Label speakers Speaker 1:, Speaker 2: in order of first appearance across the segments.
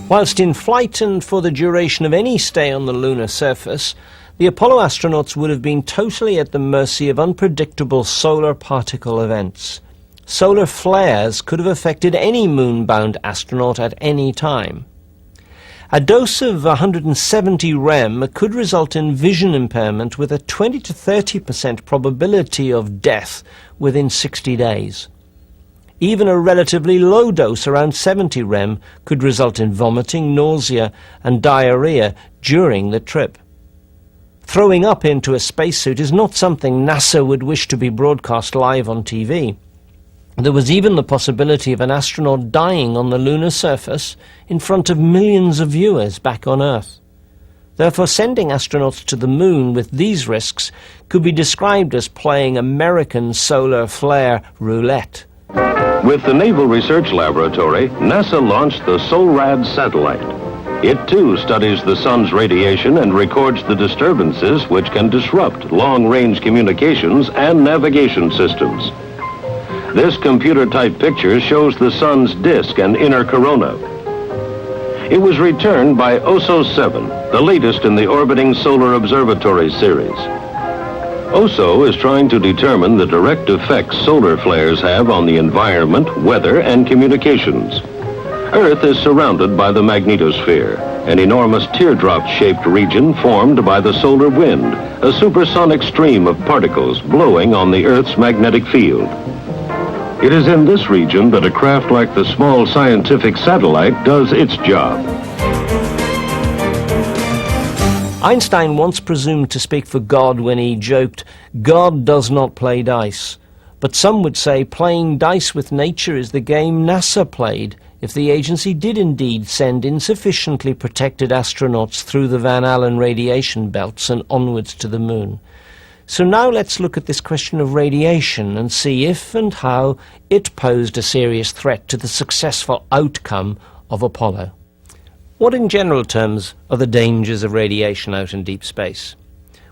Speaker 1: Whilst in flight and for the duration of any stay on the lunar surface, the Apollo astronauts would have been totally at the mercy of unpredictable solar particle events. Solar flares could have affected any moon-bound astronaut at any time. A dose of 170 rem could result in vision impairment with a 20 to 30% probability of death within 60 days. Even a relatively low dose, around 70 rem, could result in vomiting, nausea and diarrhea during the trip. Throwing up into a spacesuit is not something NASA would wish to be broadcast live on TV. There was even the possibility of an astronaut dying on the lunar surface in front of millions of viewers back on Earth. Therefore, sending astronauts to the moon with these risks could be described as playing American solar flare roulette.
Speaker 2: With the Naval Research Laboratory, NASA launched the SOLRAD satellite. It too studies the sun's radiation and records the disturbances which can disrupt long-range communications and navigation systems. This computer-type picture shows the sun's disk and inner corona. It was returned by OSO-7, the latest in the orbiting solar observatory series. OSO is trying to determine the direct effects solar flares have on the environment, weather, and communications. Earth is surrounded by the magnetosphere, an enormous teardrop-shaped region formed by the solar wind, a supersonic stream of particles blowing on the Earth's magnetic field. It is in this region that a craft like the small scientific satellite does its job.
Speaker 1: Einstein once presumed to speak for God when he joked, "God does not play dice." But some would say playing dice with nature is the game NASA played if the agency did indeed send insufficiently protected astronauts through the Van Allen radiation belts and onwards to the moon. So now let's look at this question of radiation and see if and how it posed a serious threat to the successful outcome of Apollo. What in general terms are the dangers of radiation out in deep space?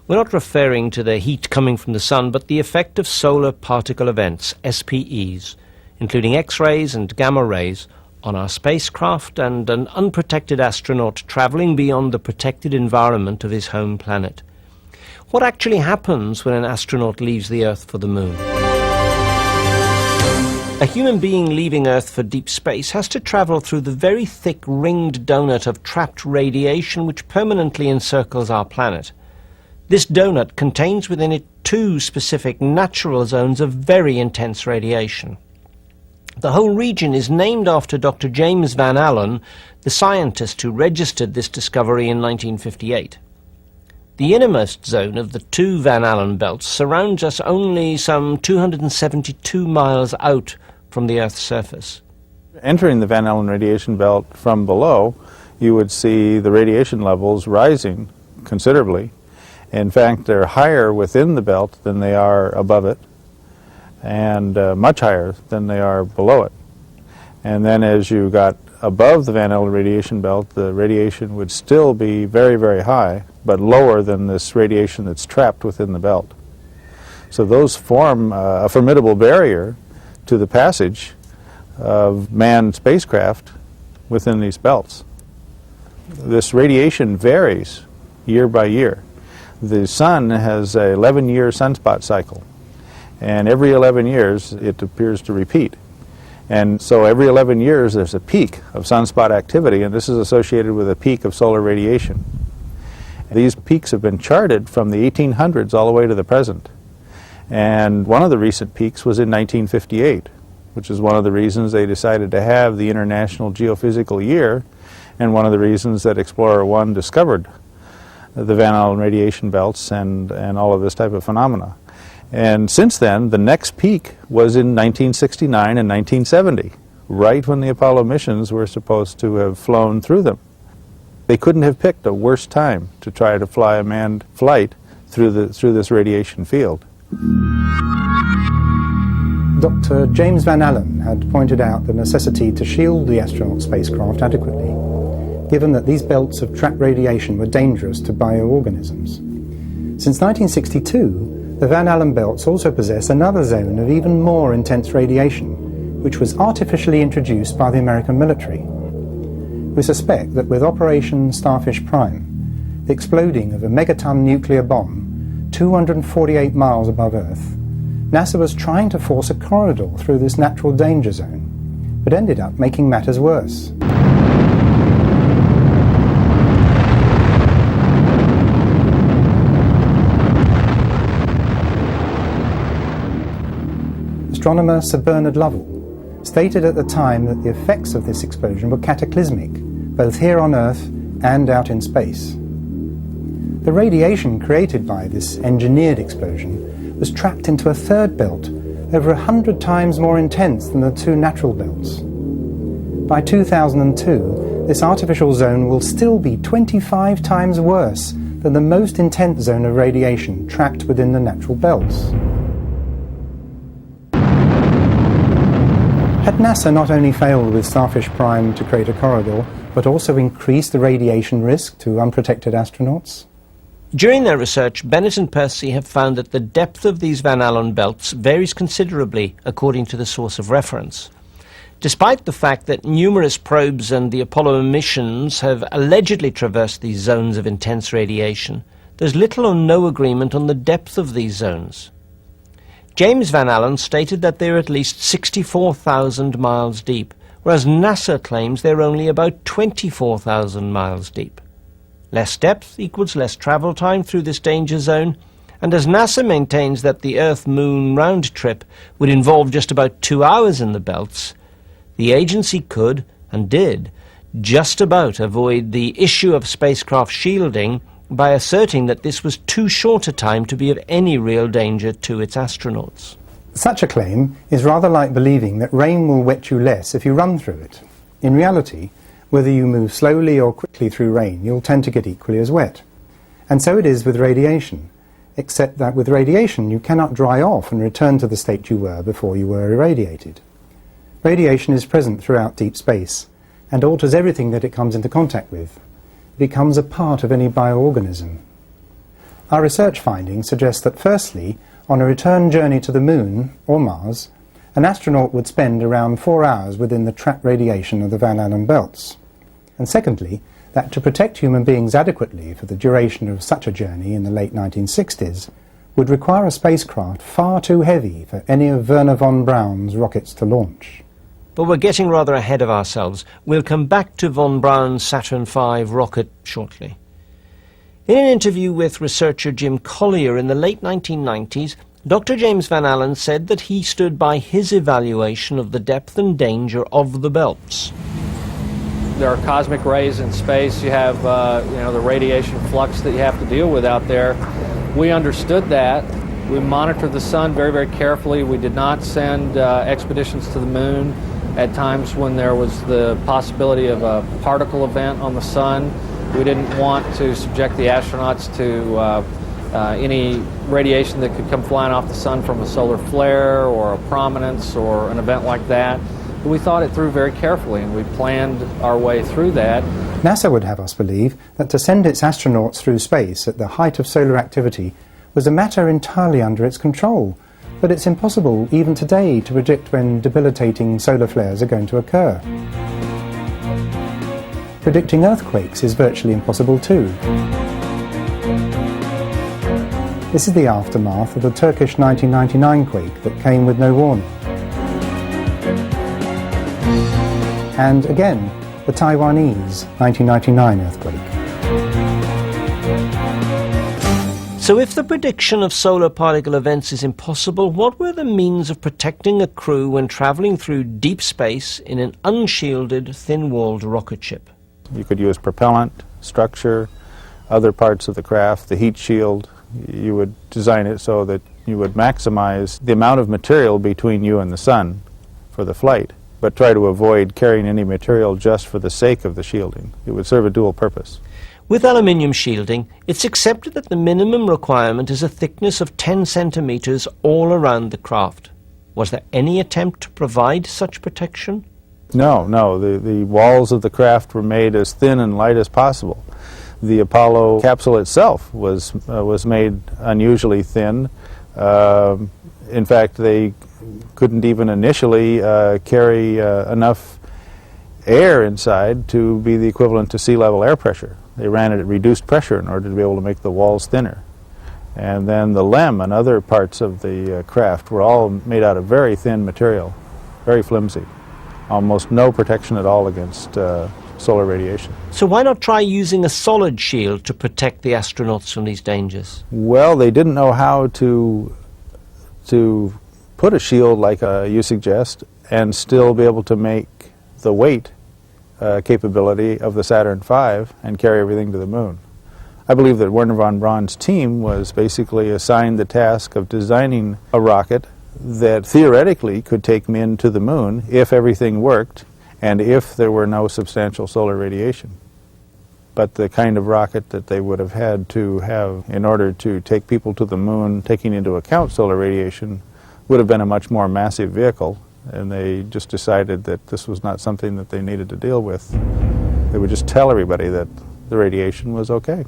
Speaker 1: We're not referring to the heat coming from the sun, but the effect of solar particle events, SPEs, including X-rays and gamma rays, on our spacecraft and an unprotected astronaut travelling beyond the protected environment of his home planet. What actually happens when an astronaut leaves the Earth for the moon? A human being leaving Earth for deep space has to travel through the very thick ringed donut of trapped radiation which permanently encircles our planet. This donut contains within it two specific natural zones of very intense radiation. The whole region is named after Dr. James Van Allen, the scientist who registered this discovery in 1958. The innermost zone of the two Van Allen belts surrounds us only some 272 miles out from the Earth's surface.
Speaker 3: Entering the Van Allen radiation belt from below, you would see the radiation levels rising considerably. In fact, they're higher within the belt than they are above it, and much higher than they are below it. And then as you got above the Van Allen radiation belt, the radiation would still be very, very high, but lower than this radiation that's trapped within the belt. So those form a formidable barrier to the passage of manned spacecraft within these belts. This radiation varies year by year. The sun has an 11-year sunspot cycle, and every 11 years it appears to repeat. And so every 11 years there's a peak of sunspot activity, and this is associated with a peak of solar radiation. These peaks have been charted from the 1800s all the way to the present. And one of the recent peaks was in 1958, which is one of the reasons they decided to have the International Geophysical Year, and one of the reasons that Explorer 1 discovered the Van Allen radiation belts and all of this type of phenomena. And since then, the next peak was in 1969 and 1970, right when the Apollo missions were supposed to have flown through them. They couldn't have picked a worse time to try to fly a manned flight through this radiation field.
Speaker 4: Dr. James Van Allen had pointed out the necessity to shield the astronaut spacecraft adequately, given that these belts of trapped radiation were dangerous to bioorganisms. Since 1962, the Van Allen belts also possess another zone of even more intense radiation, which was artificially introduced by the American military. We suspect that with Operation Starfish Prime, the exploding of a megaton nuclear bomb 248 miles above Earth, NASA was trying to force a corridor through this natural danger zone, but ended up making matters worse. Astronomer Sir Bernard Lovell stated at the time that the effects of this explosion were cataclysmic, both here on Earth and out in space. The radiation created by this engineered explosion was trapped into a third belt, over 100 times more intense than the two natural belts. By 2002, this artificial zone will still be 25 times worse than the most intense zone of radiation trapped within the natural belts. Had NASA not only failed with Starfish Prime to create a corridor, but also increased the radiation risk to unprotected astronauts?
Speaker 1: During their research, Bennett and Percy have found that the depth of these Van Allen belts varies considerably according to the source of reference. Despite the fact that numerous probes and the Apollo missions have allegedly traversed these zones of intense radiation, there's little or no agreement on the depth of these zones. James Van Allen stated that they're at least 64,000 miles deep, whereas NASA claims they're only about 24,000 miles deep. Less depth equals less travel time through this danger zone, and as NASA maintains that the Earth-Moon round trip would involve just about 2 hours in the belts, the agency could, and did, just about avoid the issue of spacecraft shielding by asserting that this was too short a time to be of any real danger to its astronauts.
Speaker 4: Such a claim is rather like believing that rain will wet you less if you run through it. In reality, whether you move slowly or quickly through rain, you'll tend to get equally as wet. And so it is with radiation, except that with radiation you cannot dry off and return to the state you were before you were irradiated. Radiation is present throughout deep space and alters everything that it comes into contact with. It becomes a part of any bioorganism. Our research findings suggest that firstly, on a return journey to the Moon or Mars, an astronaut would spend around 4 hours within the trapped radiation of the Van Allen belts. And secondly, that to protect human beings adequately for the duration of such a journey in the late 1960s would require a spacecraft far too heavy for any of Wernher von Braun's rockets to launch.
Speaker 1: But we're getting rather ahead of ourselves. We'll come back to von Braun's Saturn V rocket shortly. In an interview with researcher Jim Collier in the late 1990s, Dr. James Van Allen said that he stood by his evaluation of the depth and danger of the belts.
Speaker 5: There are cosmic rays in space. You have the radiation flux that you have to deal with out there. We understood that. We monitored the sun very, very carefully. We did not send expeditions to the Moon at times when there was the possibility of a particle event on the sun. We didn't want to subject the astronauts to any radiation that could come flying off the sun from a solar flare or a prominence or an event like that. But we thought it through very carefully, and we planned our way through that.
Speaker 4: NASA would have us believe that to send its astronauts through space at the height of solar activity was a matter entirely under its control. But it's impossible, even today, to predict when debilitating solar flares are going to occur. Predicting earthquakes is virtually impossible too. This is the aftermath of the Turkish 1999 quake that came with no warning. And again, the Taiwanese 1999 earthquake.
Speaker 1: So if the prediction of solar particle events is impossible, what were the means of protecting a crew when travelling through deep space in an unshielded, thin-walled rocket ship?
Speaker 3: You could use propellant, structure, other parts of the craft, the heat shield. You would design it so that you would maximize the amount of material between you and the sun for the flight, but try to avoid carrying any material just for the sake of the shielding. It would serve a dual purpose.
Speaker 1: With aluminium shielding, it's accepted that the minimum requirement is a thickness of 10 centimetres all around the craft. Was there any attempt to provide such protection?
Speaker 3: No. The walls of the craft were made as thin and light as possible. The Apollo capsule itself was made unusually thin. In fact, they couldn't even initially carry enough air inside to be the equivalent to sea level air pressure. They ran it at reduced pressure in order to be able to make the walls thinner. And then the LEM and other parts of the craft were all made out of very thin material, very flimsy. Almost no protection at all against solar radiation.
Speaker 1: So why not try using a solid shield to protect the astronauts from these dangers?
Speaker 3: Well, they didn't know how to put a shield like you suggest and still be able to make the weight capability of the Saturn V and carry everything to the moon. I believe that Wernher von Braun's team was basically assigned the task of designing a rocket that theoretically could take men to the moon if everything worked and if there were no substantial solar radiation. But the kind of rocket that they would have had to have in order to take people to the moon, taking into account solar radiation, would have been a much more massive vehicle, and they just decided that this was not something that they needed to deal with. They would just tell everybody that the radiation was okay.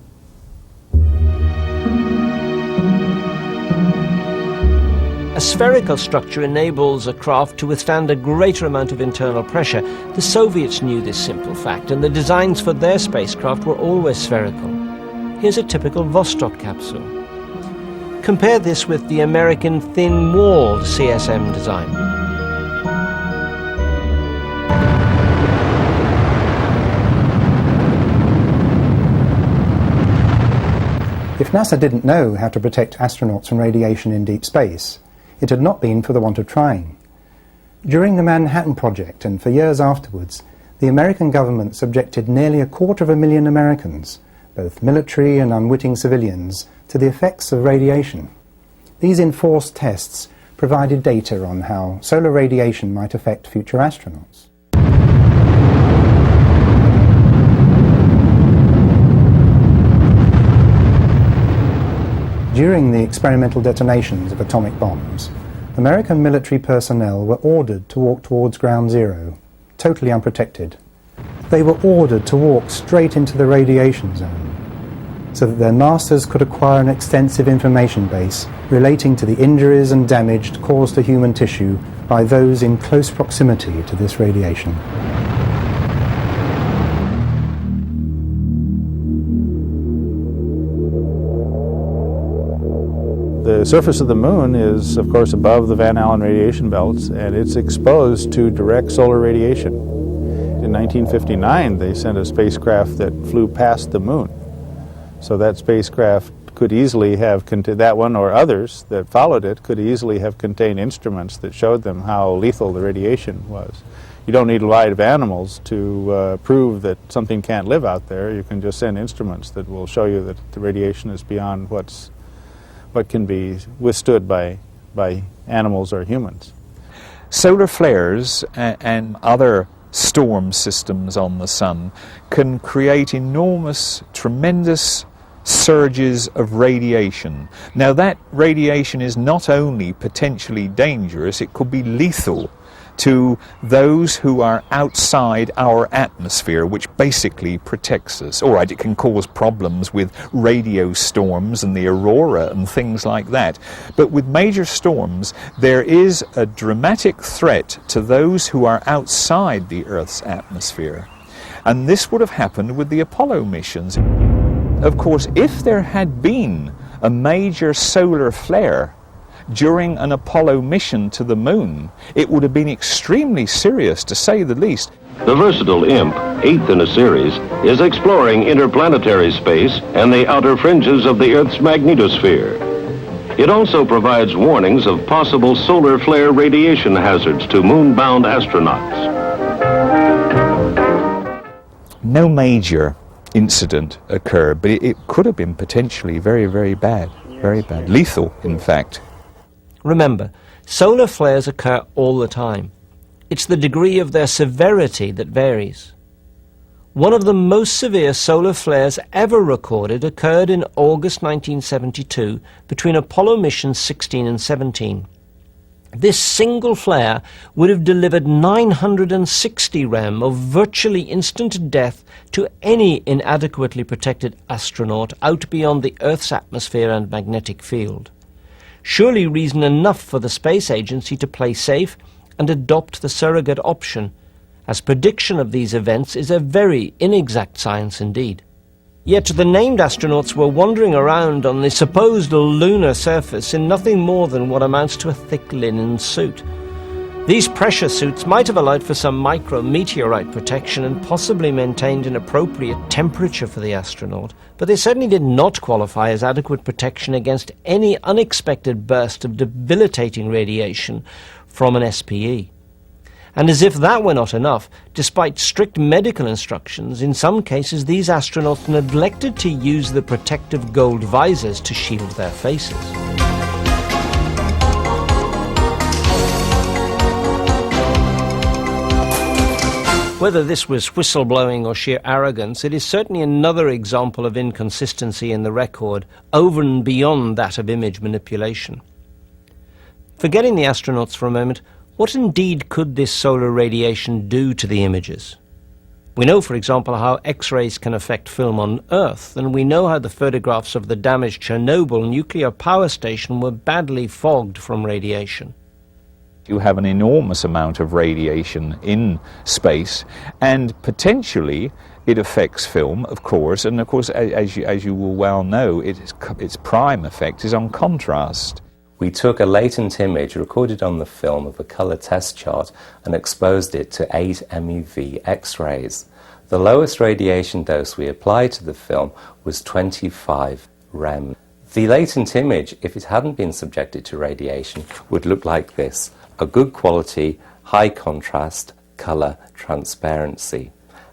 Speaker 1: A spherical structure enables a craft to withstand a greater amount of internal pressure. The Soviets knew this simple fact, and the designs for their spacecraft were always spherical. Here's a typical Vostok capsule. Compare this with the American thin-walled CSM design.
Speaker 4: If NASA didn't know how to protect astronauts from radiation in deep space, it had not been for the want of trying. During the Manhattan Project and for years afterwards, the American government subjected nearly 250,000 Americans, both military and unwitting civilians, to the effects of radiation. These enforced tests provided data on how solar radiation might affect future astronauts. During the experimental detonations of atomic bombs, American military personnel were ordered to walk towards ground zero, totally unprotected. They were ordered to walk straight into the radiation zone, so that their masters could acquire an extensive information base relating to the injuries and damage caused to human tissue by those in close proximity to this radiation.
Speaker 3: The surface of the moon is, of course, above the Van Allen radiation belts, and it's exposed to direct solar radiation. In 1959, they sent a spacecraft that flew past the moon. So that spacecraft could easily have, that one or others that followed it, could easily have contained instruments that showed them how lethal the radiation was. You don't need live animals to prove that something can't live out there. You can just send instruments that will show you that the radiation is beyond what can be withstood by animals or humans.
Speaker 6: Solar flares and other storm systems on the sun can create enormous, tremendous surges of radiation. Now that radiation is not only potentially dangerous, it could be lethal to those who are outside our atmosphere, which basically protects us. All right, it can cause problems with radio storms and the aurora and things like that. But with major storms, there is a dramatic threat to those who are outside the Earth's atmosphere. And this would have happened with the Apollo missions. Of course, if there had been a major solar flare during an Apollo mission to the moon, it would have been extremely serious, to say the least.
Speaker 2: The versatile IMP, 8th in a series, is exploring interplanetary space and the outer fringes of the Earth's magnetosphere. It also provides warnings of possible solar flare radiation hazards to moon-bound astronauts.
Speaker 6: No major incident occurred, but it could have been potentially very, very bad. Very bad. Lethal, in fact.
Speaker 1: Remember, solar flares occur all the time. It's the degree of their severity that varies. One of the most severe solar flares ever recorded occurred in August 1972 between Apollo missions 16 and 17. This single flare would have delivered 960 rem of virtually instant death to any inadequately protected astronaut out beyond the Earth's atmosphere and magnetic field. Surely reason enough for the space agency to play safe and adopt the surrogate option, as prediction of these events is a very inexact science indeed. Yet the named astronauts were wandering around on the supposed lunar surface in nothing more than what amounts to a thick linen suit. These pressure suits might have allowed for some micrometeorite protection and possibly maintained an appropriate temperature for the astronaut, but they certainly did not qualify as adequate protection against any unexpected burst of debilitating radiation from an SPE. And as if that were not enough, despite strict medical instructions, in some cases these astronauts neglected to use the protective gold visors to shield their faces. Whether this was whistleblowing or sheer arrogance, it is certainly another example of inconsistency in the record, over and beyond that of image manipulation. Forgetting the astronauts for a moment, what indeed could this solar radiation do to the images? We know, for example, how X-rays can affect film on Earth, and we know how the photographs of the damaged Chernobyl nuclear power station were badly fogged from radiation.
Speaker 6: You have an enormous amount of radiation in space, and potentially it affects film, of course, and of course, as you will well know, its prime effect is on contrast.
Speaker 7: We took a latent image recorded on the film of a colour test chart and exposed it to 8 MeV X-rays. The lowest radiation dose we applied to the film was 25 rem. The latent image, if it hadn't been subjected to radiation, would look like this: a good quality, high contrast, colour transparency.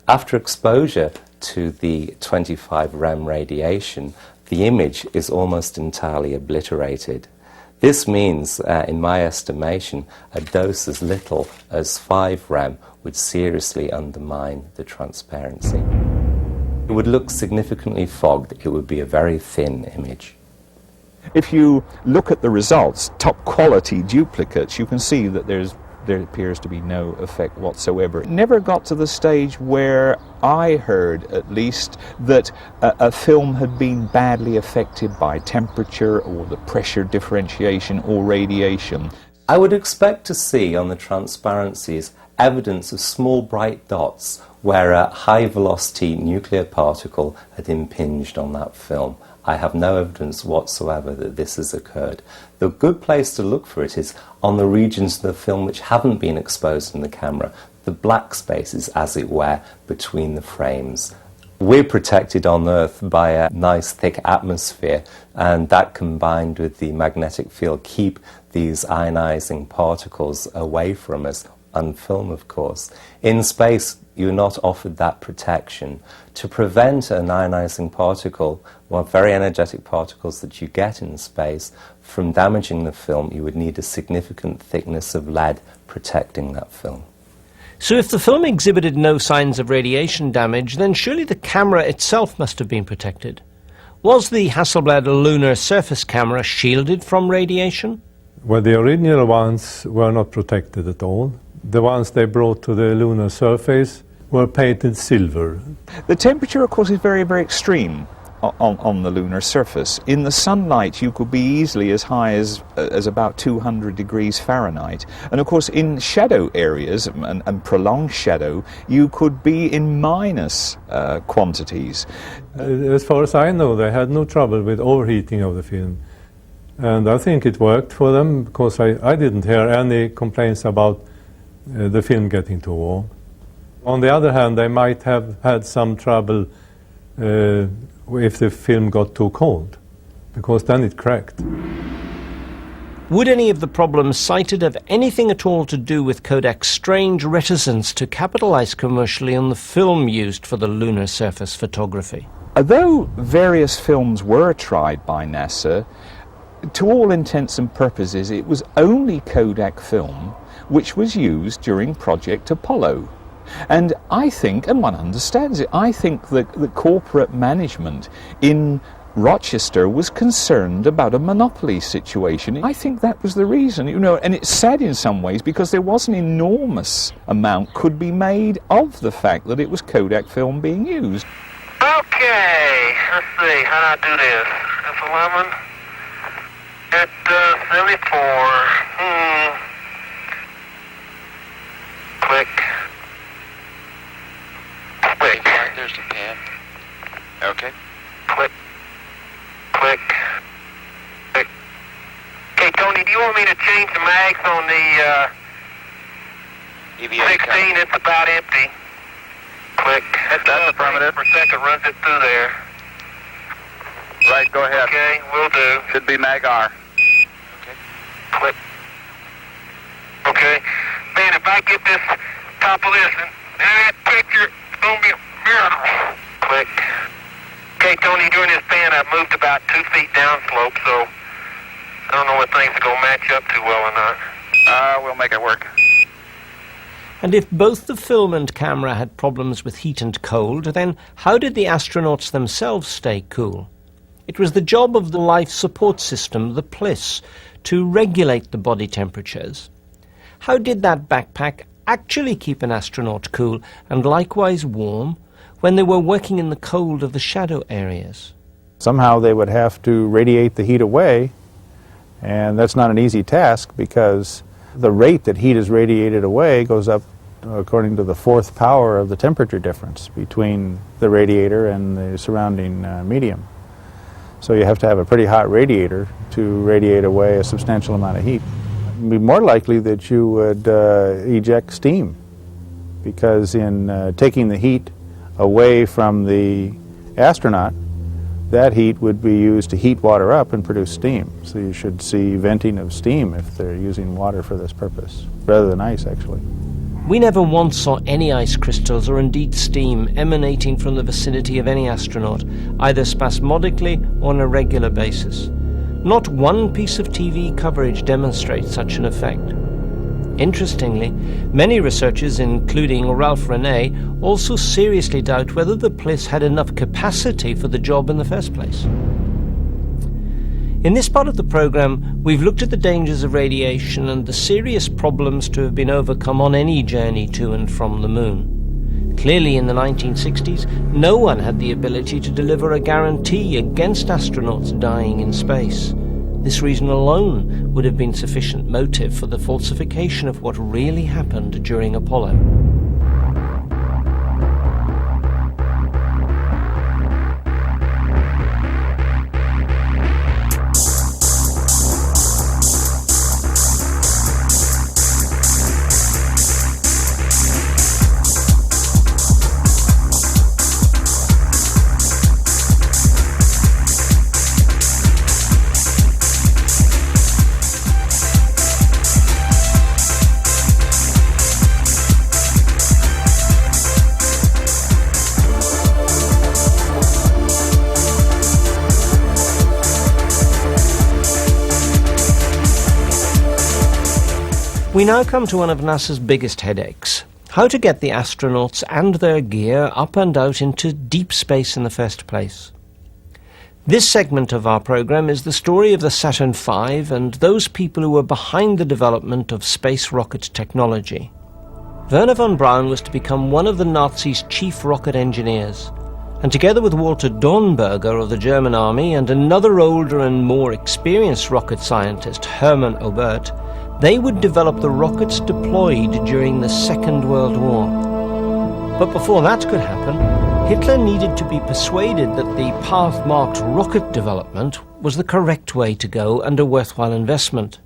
Speaker 7: After exposure to the 25 rem radiation, the image is almost entirely obliterated. This means, in my estimation, a dose as little as 5 rem would seriously undermine the transparency. It would look significantly fogged. It would be a very thin image.
Speaker 6: If you look at the results, top quality duplicates, you can see that there appears to be no effect whatsoever. It never got to the stage where I heard, at least, that a film had been badly affected by temperature or the pressure differentiation or radiation.
Speaker 7: I would expect to see on the transparencies evidence of small bright dots where a high velocity nuclear particle had impinged on that film. I have no evidence whatsoever that this has occurred. The good place to look for it is on the regions of the film which haven't been exposed in the camera, the black spaces, as it were, between the frames. We're protected on Earth by a nice thick atmosphere, and that combined with the magnetic field keep these ionizing particles away from us, on film of course. In space you're not offered that protection. To prevent an ionizing particle, well, very energetic particles that you get in space, from damaging the film, you would need a significant thickness of lead protecting that film.
Speaker 1: So if the film exhibited no signs of radiation damage, then surely the camera itself must have been protected. Was the Hasselblad lunar surface camera shielded from radiation?
Speaker 8: Well, the original ones were not protected at all. The ones they brought to the lunar surface were painted silver.
Speaker 6: The temperature, of course, is very, very extreme on the lunar surface. In the sunlight you could be easily as high as about 200 degrees Fahrenheit. And of course in shadow areas and prolonged shadow you could be in minus quantities.
Speaker 8: As far as I know, they had no trouble with overheating of the film. And I think it worked for them because I didn't hear any complaints about the film getting too warm. On the other hand, they might have had some trouble if the film got too cold, because then it cracked.
Speaker 1: Would any of the problems cited have anything at all to do with Kodak's strange reticence to capitalize commercially on the film used for the lunar surface photography?
Speaker 6: Although various films were tried by NASA, to all intents and purposes it was only Kodak film which was used during Project Apollo. And I think, and one understands it, I think that the corporate management in Rochester was concerned about a monopoly situation. I think that was the reason, and it's sad in some ways because there was an enormous amount could be made of the fact that it was Kodak film being used.
Speaker 9: Okay, let's see, how do I do this? F11 at 74. Click.
Speaker 10: There's the pan. Okay.
Speaker 9: Click. Click. Click. Okay, Tony, do you want me to change the mags on the
Speaker 10: EVA
Speaker 9: 16? It's about empty. Click.
Speaker 10: That's affirmative.
Speaker 9: Per second runs it through there.
Speaker 10: Right, go ahead.
Speaker 9: Okay, will do.
Speaker 10: Should be mag R.
Speaker 9: Okay. Click. Okay. Man, if I get this top of this and that picture, it's going to be a miracle. Click. Okay, Tony, during this pan, I've moved about 2 feet downslope, so I don't know if things are going to match up too well or not.
Speaker 10: We'll make it work.
Speaker 1: And if both the film and camera had problems with heat and cold, then how did the astronauts themselves stay cool? It was the job of the life support system, the PLIS, to regulate the body temperatures. How did that backpack actually keep an astronaut cool and likewise warm when they were working in the cold of the shadow areas?
Speaker 3: Somehow they would have to radiate the heat away, and that's not an easy task because the rate that heat is radiated away goes up according to the fourth power of the temperature difference between the radiator and the surrounding medium. So you have to have a pretty hot radiator to radiate away a substantial amount of heat. It would be more likely that you would eject steam, because in taking the heat away from the astronaut, that heat would be used to heat water up and produce steam. So you should see venting of steam if they're using water for this purpose, rather than ice, actually.
Speaker 1: We never once saw any ice crystals or indeed steam emanating from the vicinity of any astronaut, either spasmodically or on a regular basis. Not one piece of TV coverage demonstrates such an effect. Interestingly, many researchers, including Ralph Rene, also seriously doubt whether the PLIS had enough capacity for the job in the first place. In this part of the program, we've looked at the dangers of radiation and the serious problems to have been overcome on any journey to and from the Moon. Clearly, in the 1960s, no one had the ability to deliver a guarantee against astronauts dying in space. This reason alone would have been sufficient motive for the falsification of what really happened during Apollo. We now come to one of NASA's biggest headaches: how to get the astronauts and their gear up and out into deep space in the first place. This segment of our program is the story of the Saturn V and those people who were behind the development of space rocket technology. Wernher von Braun was to become one of the Nazis' chief rocket engineers, and together with Walter Dornberger of the German army and another older and more experienced rocket scientist, Hermann Oberth, they would develop the rockets deployed during the Second World War. But before that could happen, Hitler needed to be persuaded that the path-marked rocket development was the correct way to go and a worthwhile investment.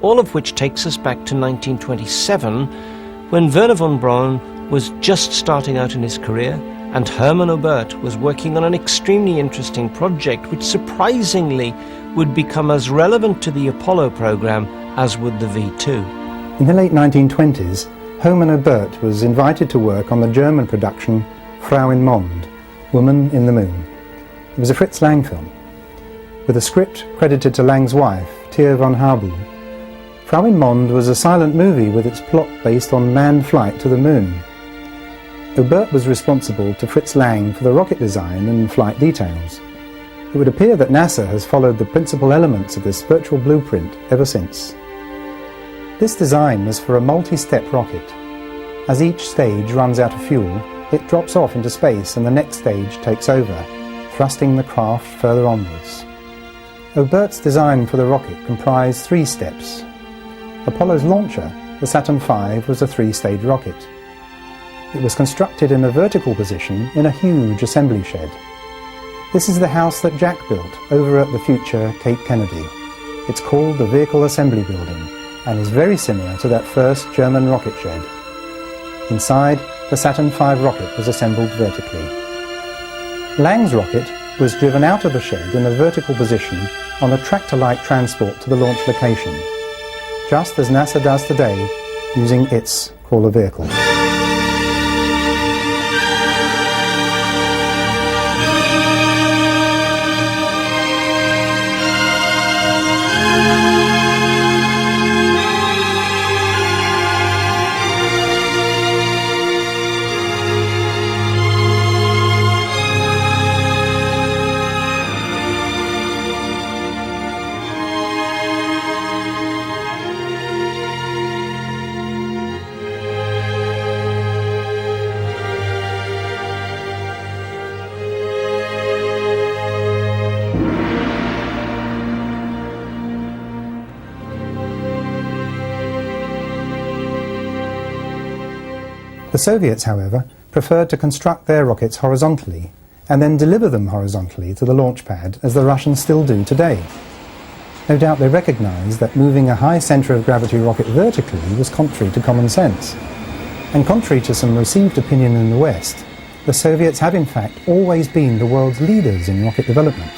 Speaker 1: All of which takes us back to 1927, when Wernher von Braun was just starting out in his career, and Hermann Oberth was working on an extremely interesting project which surprisingly would become as relevant to the Apollo program as would the V2.
Speaker 4: In the late 1920s, Hermann Oberth was invited to work on the German production Frau im Mond, Woman in the Moon. It was a Fritz Lang film, with a script credited to Lang's wife, Thea von Harbou. Frau im Mond was a silent movie with its plot based on manned flight to the Moon. Oberth was responsible to Fritz Lang for the rocket design and flight details. It would appear that NASA has followed the principal elements of this virtual blueprint ever since. This design was for a multi-step rocket. As each stage runs out of fuel, it drops off into space and the next stage takes over, thrusting the craft further onwards. Oberth's design for the rocket comprised 3 steps. Apollo's launcher, the Saturn V, was a 3-stage rocket. It was constructed in a vertical position in a huge assembly shed. This is the house that Jack built over at the future Cape Kennedy. It's called the Vehicle Assembly Building and is very similar to that first German rocket shed. Inside, the Saturn V rocket was assembled vertically. Lang's rocket was driven out of the shed in a vertical position on a tractor-like transport to the launch location, just as NASA does today using its crawler vehicle. The Soviets, however, preferred to construct their rockets horizontally and then deliver them horizontally to the launch pad, as the Russians still do today. No doubt they recognized that moving a high center of gravity rocket vertically was contrary to common sense. And contrary to some received opinion in the West, the Soviets have in fact always been the world's leaders in rocket development.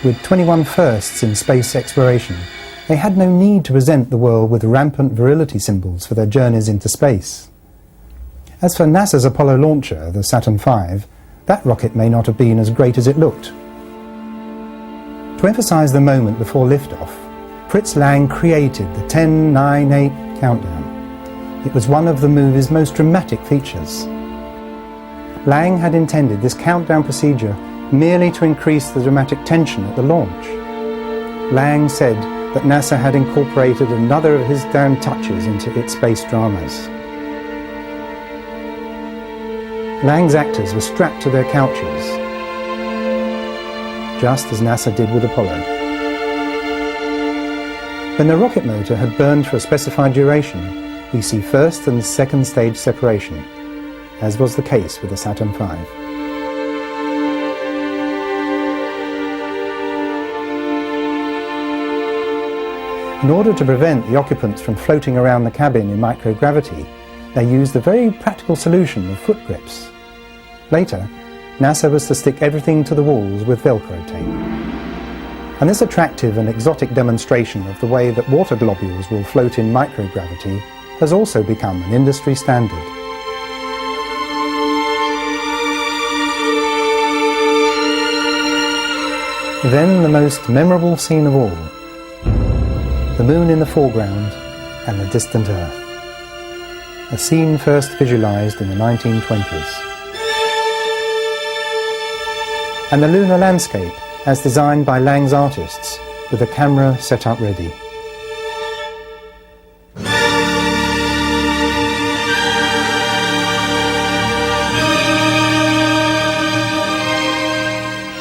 Speaker 4: With 21 firsts in space exploration, they had no need to present the world with rampant virility symbols for their journeys into space. As for NASA's Apollo launcher, the Saturn V, that rocket may not have been as great as it looked. To emphasize the moment before liftoff, Fritz Lang created the 10-9-8 countdown. It was one of the movie's most dramatic features. Lang had intended this countdown procedure merely to increase the dramatic tension at the launch. Lang said that NASA had incorporated another of his damn touches into its space dramas. Lang's actors were strapped to their couches, just as NASA did with Apollo. When the rocket motor had burned for a specified duration, we see first and second stage separation, as was the case with the Saturn V. In order to prevent the occupants from floating around the cabin in microgravity, they used a very practical solution of foot grips. Later, NASA was to stick everything to the walls with Velcro tape. And this attractive and exotic demonstration of the way that water globules will float in microgravity has also become an industry standard. Then the most memorable scene of all. The moon in the foreground and the distant Earth. A scene first visualized in the 1920s. And the lunar landscape as designed by Lang's artists, with a camera set up ready.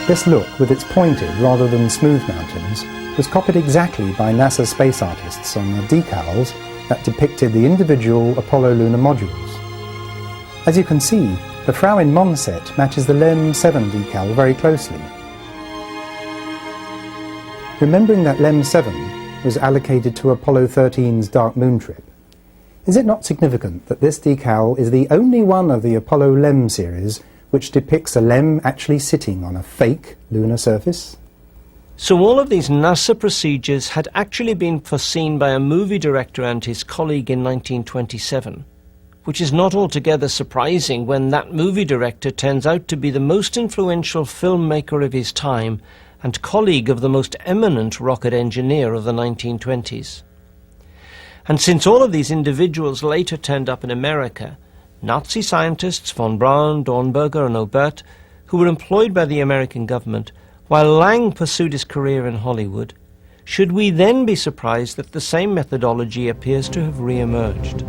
Speaker 4: This look, with its pointed rather than smooth mountains, was copied exactly by NASA space artists on the decals that depicted the individual Apollo lunar modules. As you can see, the Frauen Mon set matches the LEM 7 decal very closely. Remembering that LEM 7 was allocated to Apollo 13's Dark Moon trip, is it not significant that this decal is the only one of the Apollo LEM series which depicts a LEM actually sitting on a fake lunar surface?
Speaker 1: So all of these NASA procedures had actually been foreseen by a movie director and his colleague in 1927. Which is not altogether surprising when that movie director turns out to be the most influential filmmaker of his time and colleague of the most eminent rocket engineer of the 1920s. And since all of these individuals later turned up in America, Nazi scientists von Braun, Dornberger and Obert, who were employed by the American government, while Lang pursued his career in Hollywood, should we then be surprised that the same methodology appears to have re-emerged?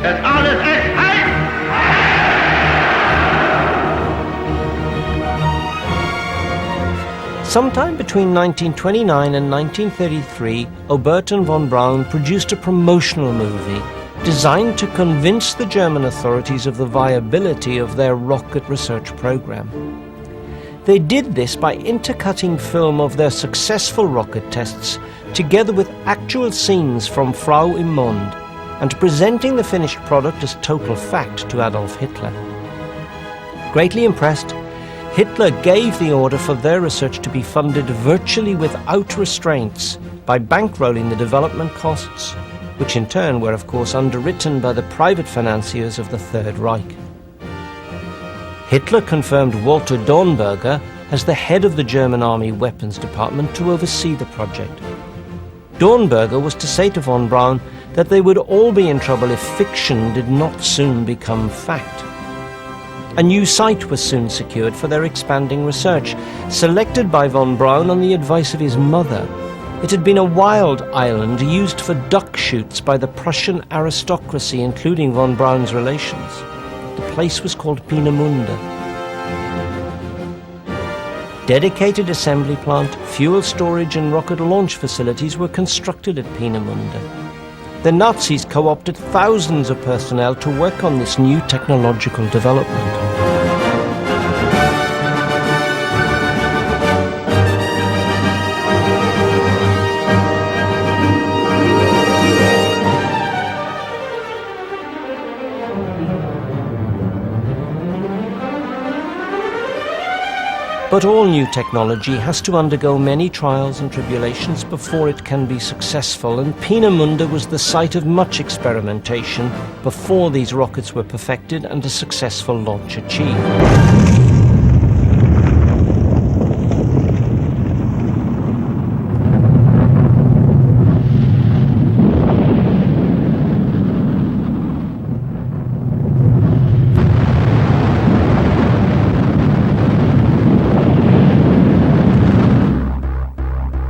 Speaker 9: Ist alles echt heiß?
Speaker 1: Sometime between 1929 and 1933, Oberth and von Braun produced a promotional movie designed to convince the German authorities of the viability of their rocket research program. They did this by intercutting film of their successful rocket tests together with actual scenes from Frau im Mond and presenting the finished product as total fact to Adolf Hitler. Greatly impressed, Hitler gave the order for their research to be funded virtually without restraints by bankrolling the development costs, which in turn were of course underwritten by the private financiers of the Third Reich. Hitler confirmed Walter Dornberger as the head of the German Army Weapons Department to oversee the project. Dornberger was to say to von Braun that they would all be in trouble if fiction did not soon become fact. A new site was soon secured for their expanding research, selected by von Braun on the advice of his mother. It had been a wild island used for duck shoots by the Prussian aristocracy, including von Braun's relations. The place was called Peenemünde. Dedicated assembly plant, fuel storage and rocket launch facilities were constructed at Peenemünde. The Nazis co-opted thousands of personnel to work on this new technological development. But all new technology has to undergo many trials and tribulations before it can be successful, and Peenemünde was the site of much experimentation before these rockets were perfected and a successful launch achieved.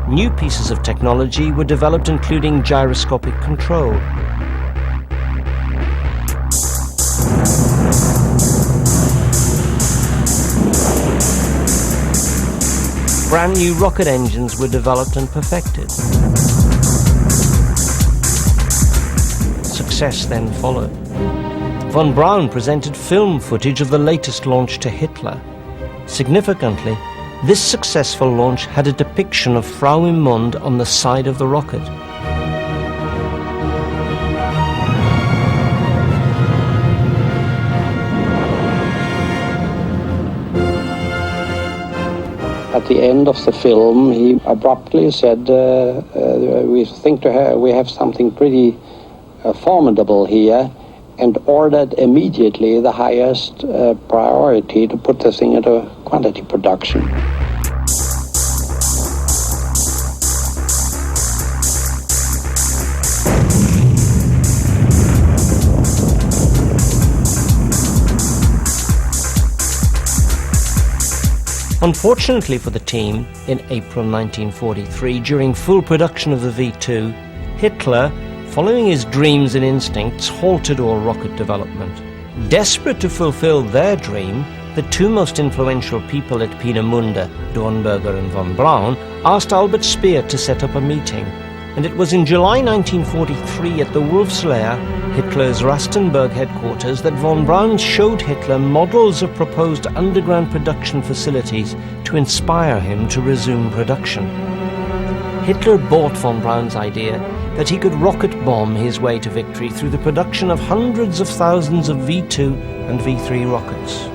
Speaker 1: New pieces of technology were developed, including gyroscopic control. Brand new rocket engines were developed and perfected. Success then followed. Von Braun presented film footage of the latest launch to Hitler. Significantly, this successful launch had a depiction of Frau im Mond on the side of the rocket.
Speaker 11: At the end of the film, he abruptly said, we think we have something pretty formidable here, and ordered immediately the highest priority to put the thing into quantity production.
Speaker 1: Unfortunately for the team, in April 1943, during full production of the V-2, Hitler, following his dreams and instincts, halted all rocket development. Desperate to fulfill their dream, the two most influential people at Peenemünde, Dornberger and von Braun, asked Albert Speer to set up a meeting. And it was in July 1943 at the Wolfslair, Hitler's Rastenburg headquarters, that von Braun showed Hitler models of proposed underground production facilities to inspire him to resume production. Hitler bought von Braun's idea that he could rocket bomb his way to victory through the production of hundreds of thousands of V-2 and V-3 rockets.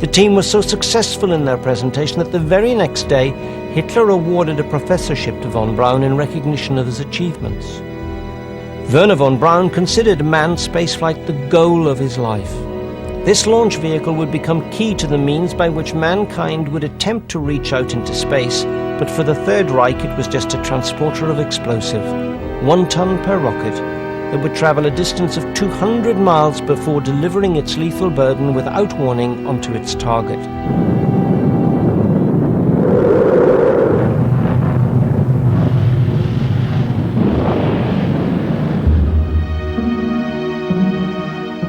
Speaker 1: The team was so successful in their presentation that the very next day, Hitler awarded a professorship to von Braun in recognition of his achievements. Werner von Braun considered manned spaceflight the goal of his life. This launch vehicle would become key to the means by which mankind would attempt to reach out into space, but for the Third Reich it was just a transporter of explosive, 1 ton per rocket, that would travel a distance of 200 miles before delivering its lethal burden without warning onto its target.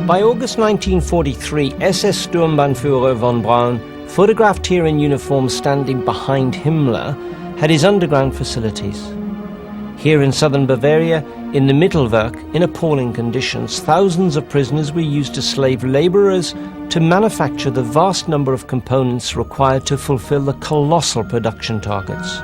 Speaker 1: By August 1943, SS Sturmbannführer von Braun photographed here in uniform standing behind Himmler, had his underground facilities. Here in southern Bavaria, in the Mittelwerk, in appalling conditions, thousands of prisoners were used as slave labourers to manufacture the vast number of components required to fulfill the colossal production targets.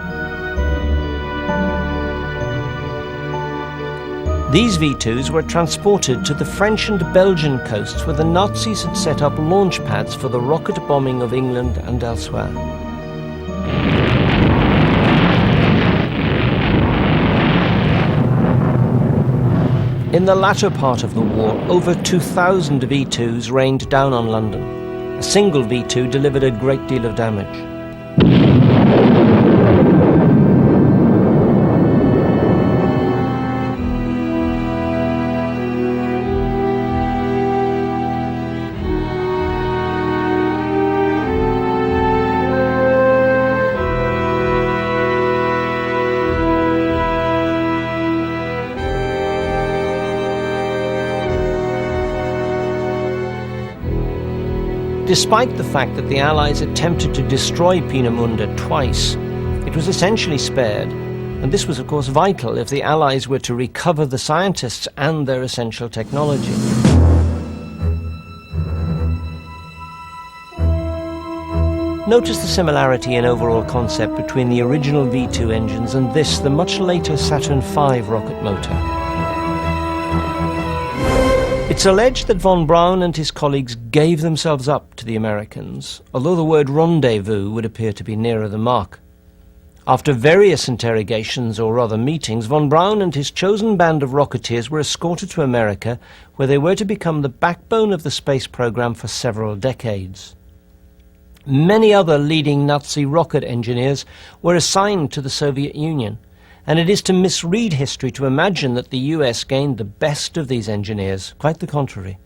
Speaker 1: These V2s were transported to the French and Belgian coasts where the Nazis had set up launch pads for the rocket bombing of England and elsewhere. In the latter part of the war, over 2,000 V2s rained down on London. A single V2 delivered a great deal of damage. Despite the fact that the Allies attempted to destroy Peenemünde twice, it was essentially spared, and this was of course vital if the Allies were to recover the scientists and their essential technology. Notice the similarity in overall concept between the original V2 engines and this, the much later Saturn V rocket motor. It's alleged that von Braun and his colleagues gave themselves up to the Americans, although the word rendezvous would appear to be nearer the mark. After various interrogations, or rather meetings, von Braun and his chosen band of rocketeers were escorted to America, where they were to become the backbone of the space program for several decades. Many other leading Nazi rocket engineers were assigned to the Soviet Union, and it is to misread history to imagine that the US gained the best of these engineers. Quite the contrary.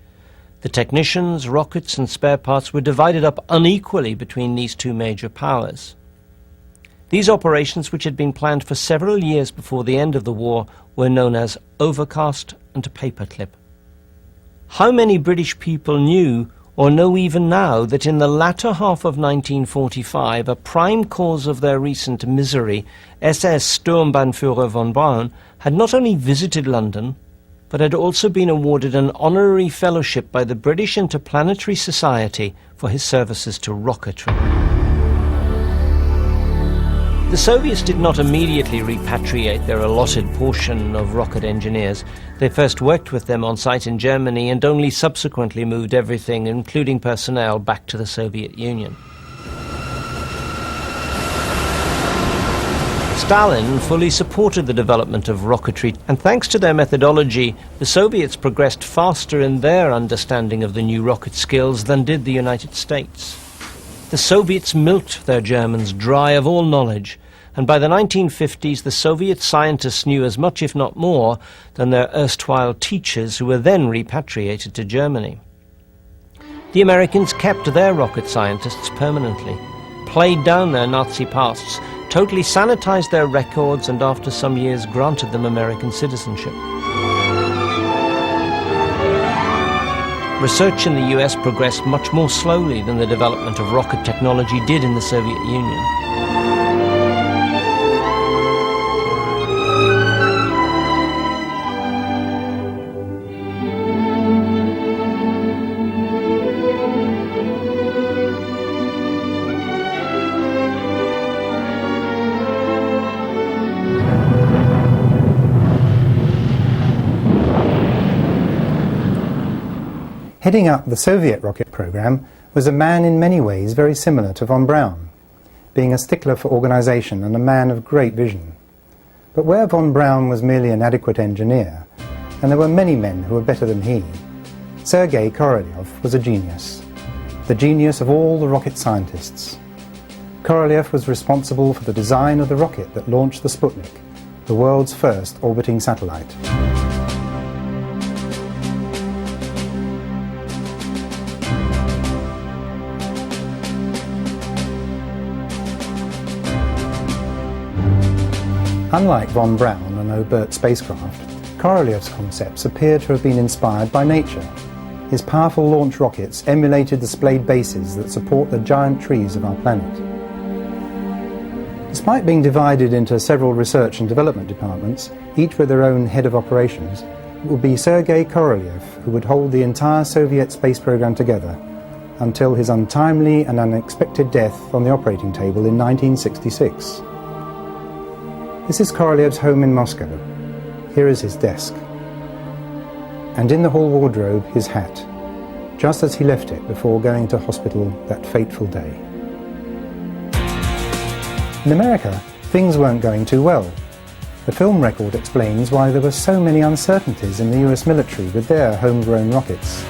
Speaker 1: The technicians, rockets and spare parts were divided up unequally between these two major powers. These operations, which had been planned for several years before the end of the war, were known as Overcast and Paperclip. How many British people knew or know even now that in the latter half of 1945, a prime cause of their recent misery, SS Sturmbannführer von Braun, had not only visited London, but had also been awarded an honorary fellowship by the British Interplanetary Society for his services to rocketry. The Soviets did not immediately repatriate their allotted portion of rocket engineers. They first worked with them on site in Germany and only subsequently moved everything, including personnel, back to the Soviet Union. Stalin fully supported the development of rocketry, and thanks to their methodology, the Soviets progressed faster in their understanding of the new rocket skills than did the United States. The Soviets milked their Germans dry of all knowledge, and by the 1950s the Soviet scientists knew as much, if not more, than their erstwhile teachers who were then repatriated to Germany. The Americans kept their rocket scientists permanently, played down their Nazi pasts, totally sanitized their records, and after some years granted them American citizenship. Research in the US progressed much more slowly than the development of rocket technology did in the Soviet Union.
Speaker 4: Heading up the Soviet rocket program was a man in many ways very similar to von Braun, being a stickler for organization and a man of great vision. But where von Braun was merely an adequate engineer, and there were many men who were better than he, Sergei Korolev was a genius, the genius of all the rocket scientists. Korolev was responsible for the design of the rocket that launched the Sputnik, the world's first orbiting satellite. Unlike von Braun and Obert spacecraft, Korolev's concepts appear to have been inspired by nature. his powerful launch rockets emulated the splayed bases that support the giant trees of our planet. Despite being divided into several research and development departments, each with their own head of operations, it would be Sergei Korolev who would hold the entire Soviet space program together until his untimely and unexpected death on the operating table in 1966. This is Korolev's home in Moscow. Here is his desk. And in the hall wardrobe, his hat, just as he left it before going to hospital that fateful day. In America, things weren't going too well. The film record explains why there were so many uncertainties in the US military with their homegrown rockets.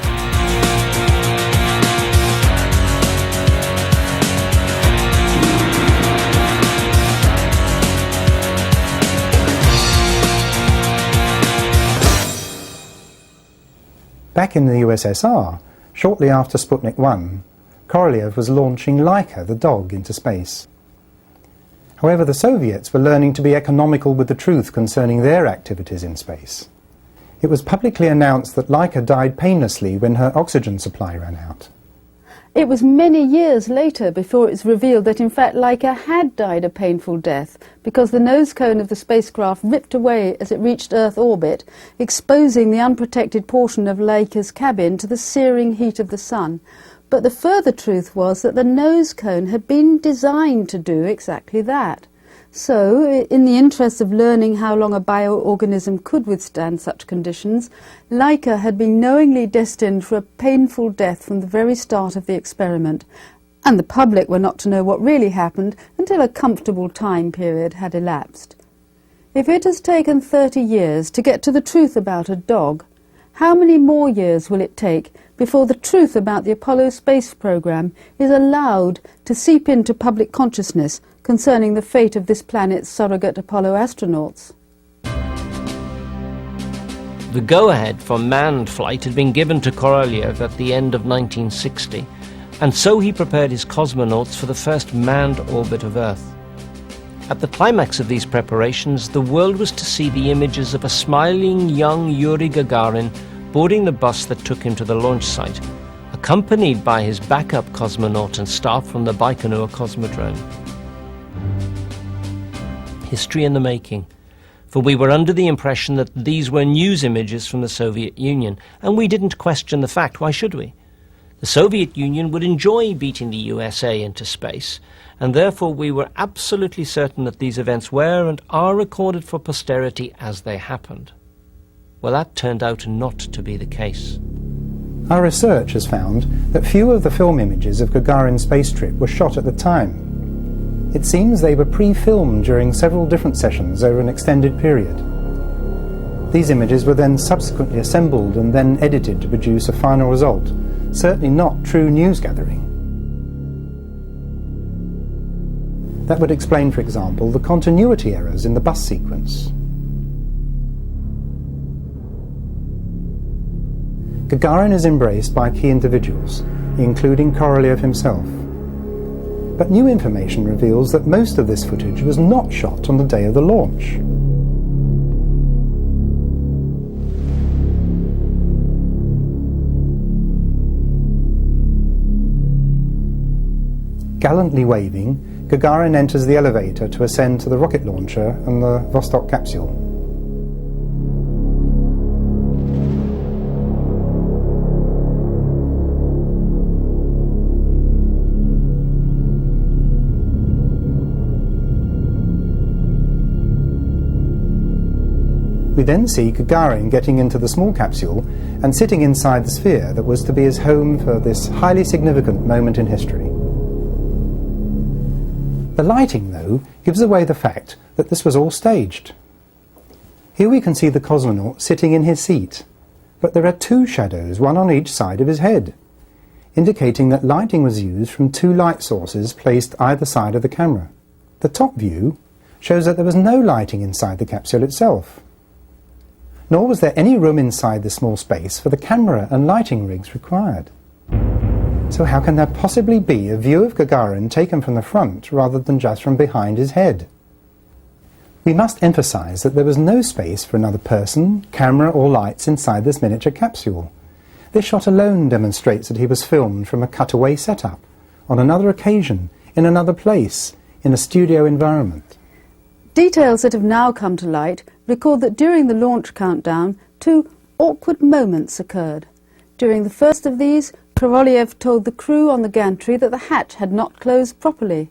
Speaker 4: Back in the USSR, shortly after Sputnik 1, Korolev was launching Laika, the dog, into space. However, the Soviets were learning to be economical with the truth concerning their activities in space. It was publicly announced that Laika died painlessly when her oxygen supply ran out.
Speaker 12: It was many years later before it was revealed that in fact Laika had died a painful death because the nose cone of the spacecraft ripped away as it reached Earth orbit, exposing the unprotected portion of Laika's cabin to the searing heat of the sun. But the further truth was that the nose cone had been designed to do exactly that. So, in the interest of learning how long a bioorganism could withstand such conditions, Laika had been knowingly destined for a painful death from the very start of the experiment, and the public were not to know what really happened until a comfortable time period had elapsed. If it has taken 30 years to get to the truth about a dog, how many more years will it take before the truth about the Apollo space program is allowed to seep into public consciousness concerning the fate of this planet's surrogate Apollo astronauts?
Speaker 1: The go-ahead for manned flight had been given to Korolev at the end of 1960, and so he prepared his cosmonauts for the first manned orbit of Earth. At the climax of these preparations, the world was to see the images of a smiling young Yuri Gagarin boarding the bus that took him to the launch site, accompanied by his backup cosmonaut and staff from the Baikonur Cosmodrome. History in the making, for we were under the impression that these were news images from the Soviet Union, and we didn't question the fact. Why should we? The Soviet Union would enjoy beating the USA into space, and therefore we were absolutely certain that these events were and are recorded for posterity as they happened. Well, that turned out not to be the case.
Speaker 4: Our research has found that few of the film images of Gagarin's space trip were shot at the time. It seems they were pre-filmed during several different sessions over an extended period. These images were then subsequently assembled and then edited to produce a final result, certainly not true news gathering. That would explain, for example, the continuity errors in the bus sequence. Gagarin is embraced by key individuals, including Korolev himself. But new information reveals that most of this footage was not shot on the day of the launch. Gallantly waving, Gagarin enters the elevator to ascend to the rocket launcher and the Vostok capsule. We then see Gagarin getting into the small capsule and sitting inside the sphere that was to be his home for this highly significant moment in history. The lighting, though, gives away the fact that this was all staged. Here we can see the cosmonaut sitting in his seat, but there are two shadows, one on each side of his head, indicating that lighting was used from two light sources placed either side of the camera. The top view shows that there was no lighting inside the capsule itself. Nor was there any room inside the small space for the camera and lighting rigs required. So how can there possibly be a view of Gagarin taken from the front rather than just from behind his head? We must emphasize that there was no space for another person, camera or lights inside this miniature capsule. This shot alone demonstrates that he was filmed from a cutaway setup, on another occasion, in another place, in a studio environment.
Speaker 12: Details that have now come to light record that during the launch countdown, 2 awkward moments occurred. During the first of these, Korolev told the crew on the gantry that the hatch had not closed properly.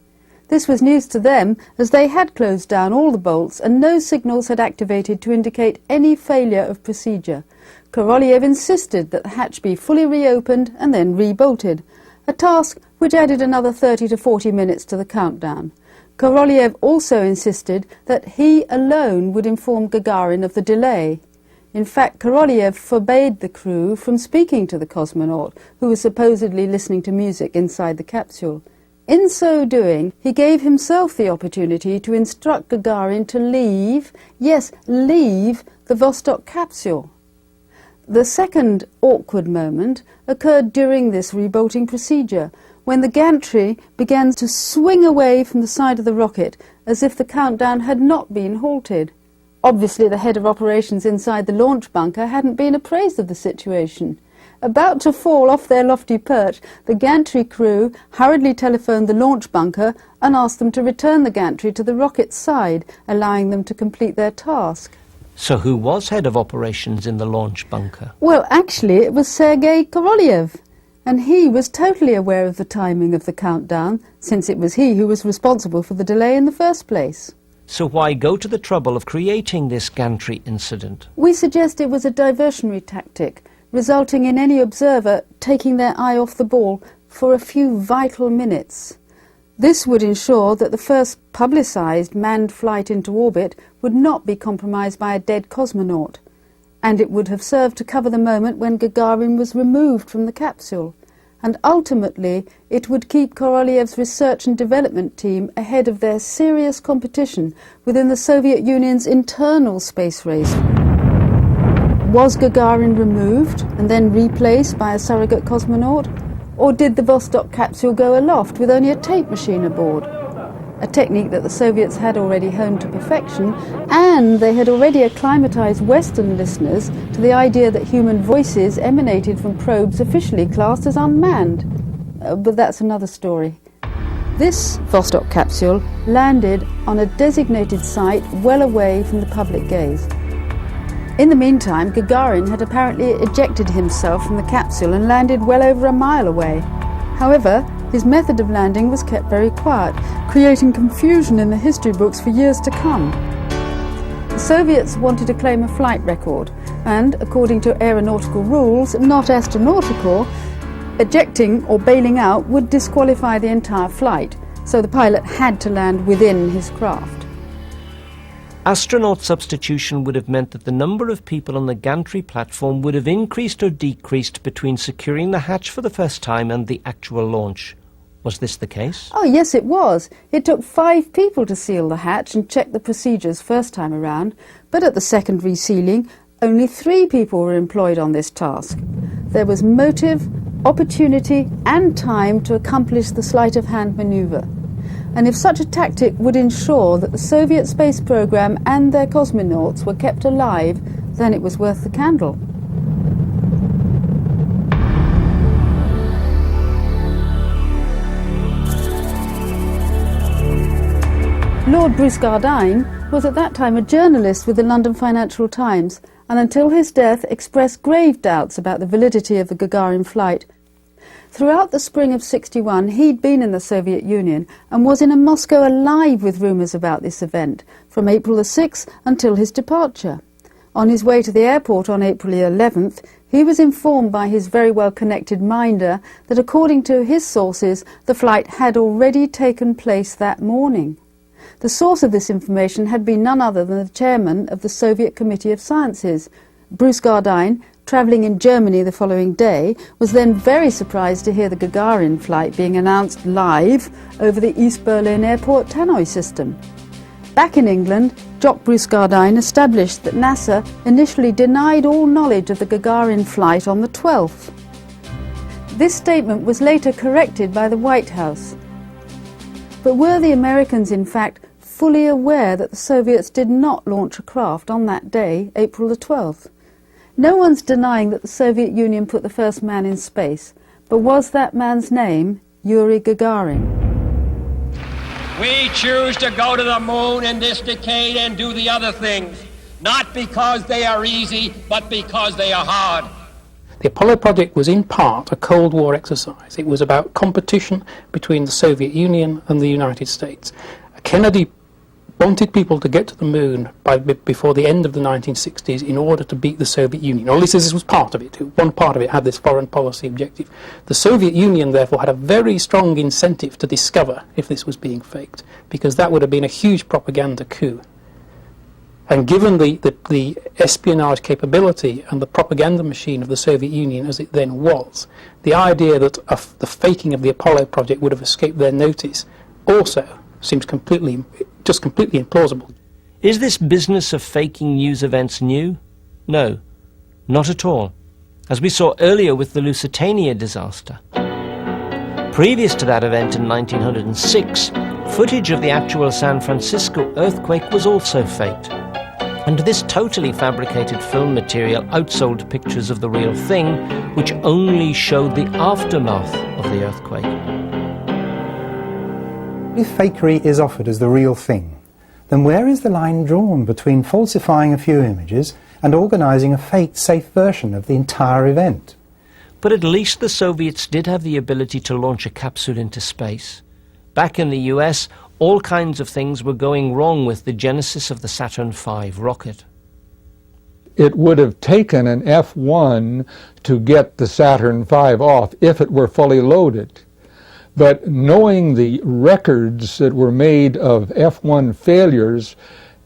Speaker 12: This was news to them, as they had closed down all the bolts and no signals had activated to indicate any failure of procedure. Korolev insisted that the hatch be fully reopened and then rebolted, a task which added another 30 to 40 minutes to the countdown. Korolev also insisted that he alone would inform Gagarin of the delay. In fact, Korolev forbade the crew from speaking to the cosmonaut, who was supposedly listening to music inside the capsule. In so doing, he gave himself the opportunity to instruct Gagarin to leave, yes, leave the Vostok capsule. The second awkward moment occurred during this rebolting procedure, when the gantry began to swing away from the side of the rocket as if the countdown had not been halted. Obviously, the head of operations inside the launch bunker hadn't been apprised of the situation. About to fall off their lofty perch, the gantry crew hurriedly telephoned the launch bunker and asked them to return the gantry to the rocket's side, allowing them to complete their task.
Speaker 1: So who was head of operations in the launch bunker?
Speaker 12: Well, actually, it was Sergei Korolev, and he was totally aware of the timing of the countdown, since it was he who was responsible for the delay in the first place.
Speaker 1: So why go to the trouble of creating this gantry incident?
Speaker 12: We suggest it was a diversionary tactic, resulting in any observer taking their eye off the ball for a few vital minutes. This would ensure that the first publicised manned flight into orbit would not be compromised by a dead cosmonaut, and it would have served to cover the moment when Gagarin was removed from the capsule, and ultimately it would keep Korolev's research and development team ahead of their serious competition within the Soviet Union's internal space race. Was Gagarin removed and then replaced by a surrogate cosmonaut? Or did the Vostok capsule go aloft with only a tape machine aboard? A technique that the Soviets had already honed to perfection, and they had already acclimatized Western listeners to the idea that human voices emanated from probes officially classed as unmanned. But that's another story. This Vostok capsule landed on a designated site well away from the public gaze. In the meantime, Gagarin had apparently ejected himself from the capsule and landed well over a mile away. However, his method of landing was kept very quiet, creating confusion in the history books for years to come. The Soviets wanted to claim a flight record, and, according to aeronautical rules, not astronautical, ejecting or bailing out would disqualify the entire flight, so the pilot had to land within his craft.
Speaker 1: Astronaut substitution would have meant that the number of people on the gantry platform would have increased or decreased between securing the hatch for the first time and the actual launch. Was this the case?
Speaker 12: Oh, yes, it was. It took 5 people to seal the hatch and check the procedures first time around, but at the second resealing, only 3 people were employed on this task. There was motive, opportunity and time to accomplish the sleight-of-hand manoeuvre. And if such a tactic would ensure that the Soviet space program and their cosmonauts were kept alive, then it was worth the candle. Lord Bruce Gardine was at that time a journalist with the London Financial Times, and until his death expressed grave doubts about the validity of the Gagarin flight. Throughout the spring of '61, he'd been in the Soviet Union and was in a Moscow alive with rumours about this event, from April the 6th until his departure. On his way to the airport on April the 11th, he was informed by his very well-connected minder that according to his sources, the flight had already taken place that morning. The source of this information had been none other than the chairman of the Soviet Committee of Sciences. Bruce Gardine, travelling in Germany the following day, was then very surprised to hear the Gagarin flight being announced live over the East Berlin Airport tannoy system. Back in England, Jock Bruce Gardine established that NASA initially denied all knowledge of the Gagarin flight on the 12th. This statement was later corrected by the White House. But were the Americans, in fact, fully aware that the Soviets did not launch a craft on that day, April the 12th? No one's denying that the Soviet Union put the first man in space, but was that man's name Yuri Gagarin?
Speaker 13: We choose to go to the moon in this decade and do the other things, not because they are easy, but because they are hard.
Speaker 14: The Apollo project was in part a Cold War exercise. It was about competition between the Soviet Union and the United States. Kennedy wanted people to get to the moon before the end of the 1960s in order to beat the Soviet Union, or at least this was part of it. One part of it had this foreign policy objective. The Soviet Union, therefore, had a very strong incentive to discover if this was being faked, because that would have been a huge propaganda coup. And given the espionage capability and the propaganda machine of the Soviet Union as it then was, the idea that the faking of the Apollo project would have escaped their notice also seems completely implausible.
Speaker 1: Is this business of faking news events new? No, not at all, as we saw earlier with the Lusitania disaster. Previous to that event in 1906, footage of the actual San Francisco earthquake was also faked. And this totally fabricated film material outsold pictures of the real thing, which only showed the aftermath of the earthquake.
Speaker 4: If fakery is offered as the real thing, then where is the line drawn between falsifying a few images and organising a faked, safe version of the entire event?
Speaker 1: But at least the Soviets did have the ability to launch a capsule into space. Back in the US, all kinds of things were going wrong with the genesis of the Saturn V rocket.
Speaker 15: It would have taken an F-1 to get the Saturn V off if it were fully loaded. But knowing the records that were made of F-1 failures,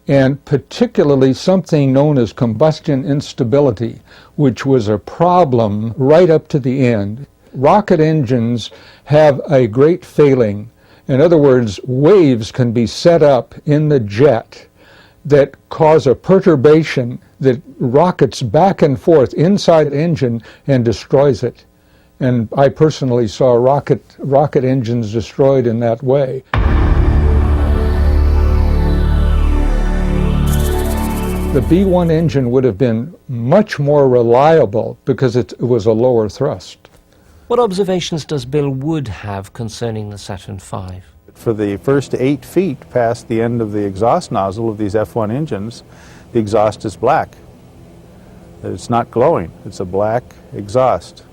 Speaker 15: and particularly something known as combustion instability, which was a problem right up to the end, rocket engines have a great failing. In other words, waves can be set up in the jet that cause a perturbation that rockets back and forth inside the engine and destroys it. And I personally saw rocket engines destroyed in that way. The B-1 engine would have been much more reliable because it was a lower thrust.
Speaker 1: What observations does Bill Wood have concerning the Saturn V?
Speaker 3: For the first 8 feet past the end of the exhaust nozzle of these F-1 engines, the exhaust is black. It's not glowing. It's a black exhaust.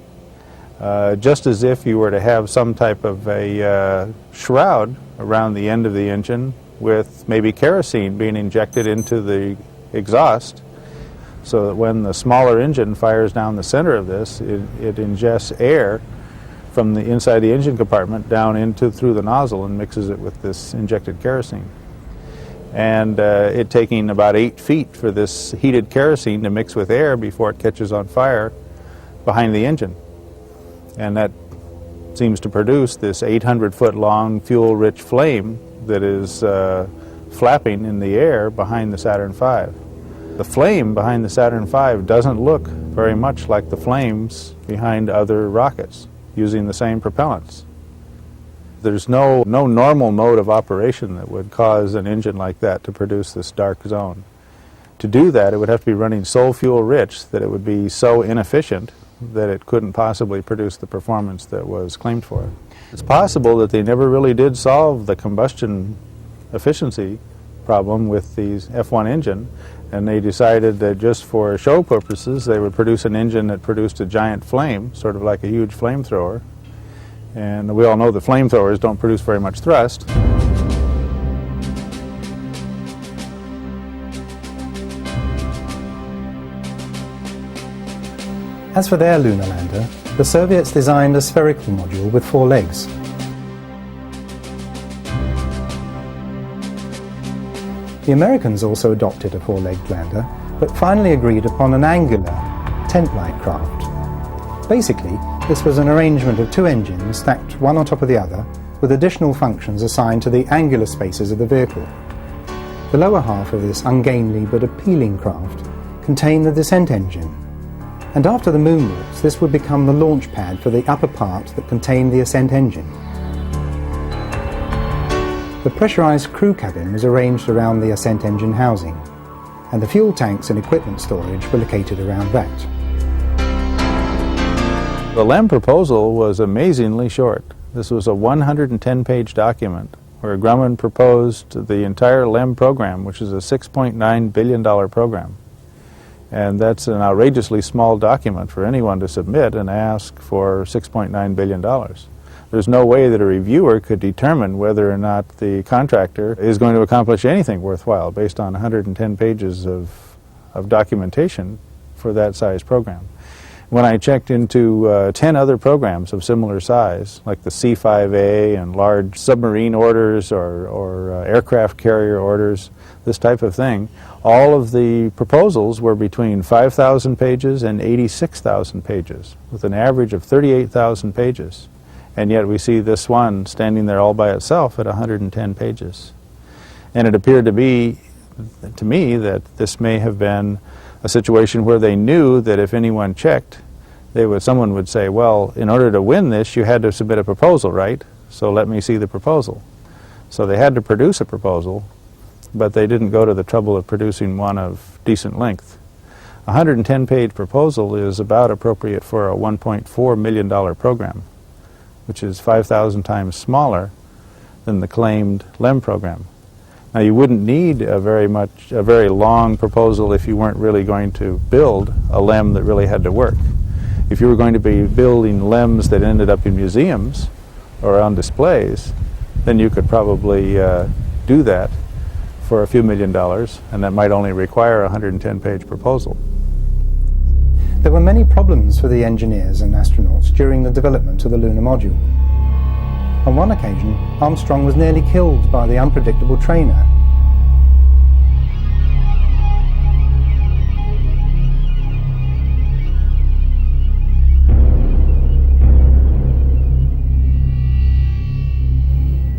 Speaker 3: Just as if you were to have some type of a shroud around the end of the engine with maybe kerosene being injected into the exhaust, so that when the smaller engine fires down the center of this, it ingests air from the inside the engine compartment down through the nozzle and mixes it with this injected kerosene. And it taking about 8 feet for this heated kerosene to mix with air before it catches on fire behind the engine. And that seems to produce this 800-foot-long fuel-rich flame that is flapping in the air behind the Saturn V. The flame behind the Saturn V doesn't look very much like the flames behind other rockets using the same propellants. There's no normal mode of operation that would cause an engine like that to produce this dark zone. To do that, it would have to be running so fuel-rich that it would be so inefficient that it couldn't possibly produce the performance that was claimed for it. It's possible that they never really did solve the combustion efficiency problem with the F-1 engine, and they decided that just for show purposes they would produce an engine that produced a giant flame, sort of like a huge flamethrower. And we all know that flamethrowers don't produce very much thrust.
Speaker 4: As for their lunar lander, the Soviets designed a spherical module with 4 legs. The Americans also adopted a 4-legged lander, but finally agreed upon an angular, tent-like craft. Basically, this was an arrangement of 2 engines stacked one on top of the other, with additional functions assigned to the angular spaces of the vehicle. The lower half of this ungainly but appealing craft contained the descent engine, and after the moonwalks, this would become the launch pad for the upper part that contained the ascent engine. The pressurized crew cabin was arranged around the ascent engine housing. and the fuel tanks and equipment storage were located around that.
Speaker 3: The LEM proposal was amazingly short. This was a 110-page document where Grumman proposed the entire LEM program, which is a $6.9 billion program. And that's an outrageously small document for anyone to submit and ask for $6.9 billion. There's no way that a reviewer could determine whether or not the contractor is going to accomplish anything worthwhile based on 110 pages of documentation for that size program. When I checked into 10 other programs of similar size, like the C-5A and large submarine orders or aircraft carrier orders, this type of thing, all of the proposals were between 5,000 pages and 86,000 pages, with an average of 38,000 pages. And yet we see this one standing there all by itself at 110 pages. And it appeared to me that this may have been a situation where they knew that if anyone checked, someone would say, well, in order to win this, you had to submit a proposal, right? So let me see the proposal. So they had to produce a proposal, but they didn't go to the trouble of producing one of decent length. A 110-page proposal is about appropriate for a $1.4 million program, which is 5,000 times smaller than the claimed LEM program. Now, you wouldn't need a very long proposal if you weren't really going to build a LEM that really had to work. If you were going to be building LEMs that ended up in museums or on displays, then you could probably do that for a few $1 million, and that might only require a 110-page proposal.
Speaker 4: There were many problems for the engineers and astronauts during the development of the lunar module. On one occasion, Armstrong was nearly killed by the unpredictable trainer.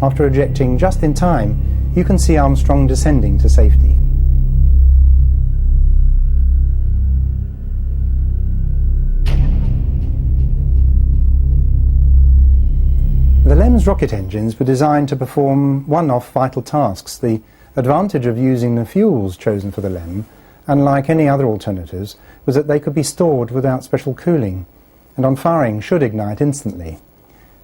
Speaker 4: After ejecting just in time, you can see Armstrong descending to safety. The LEM's rocket engines were designed to perform one-off vital tasks. The advantage of using the fuels chosen for the LEM, unlike any other alternatives, was that they could be stored without special cooling, and on firing should ignite instantly.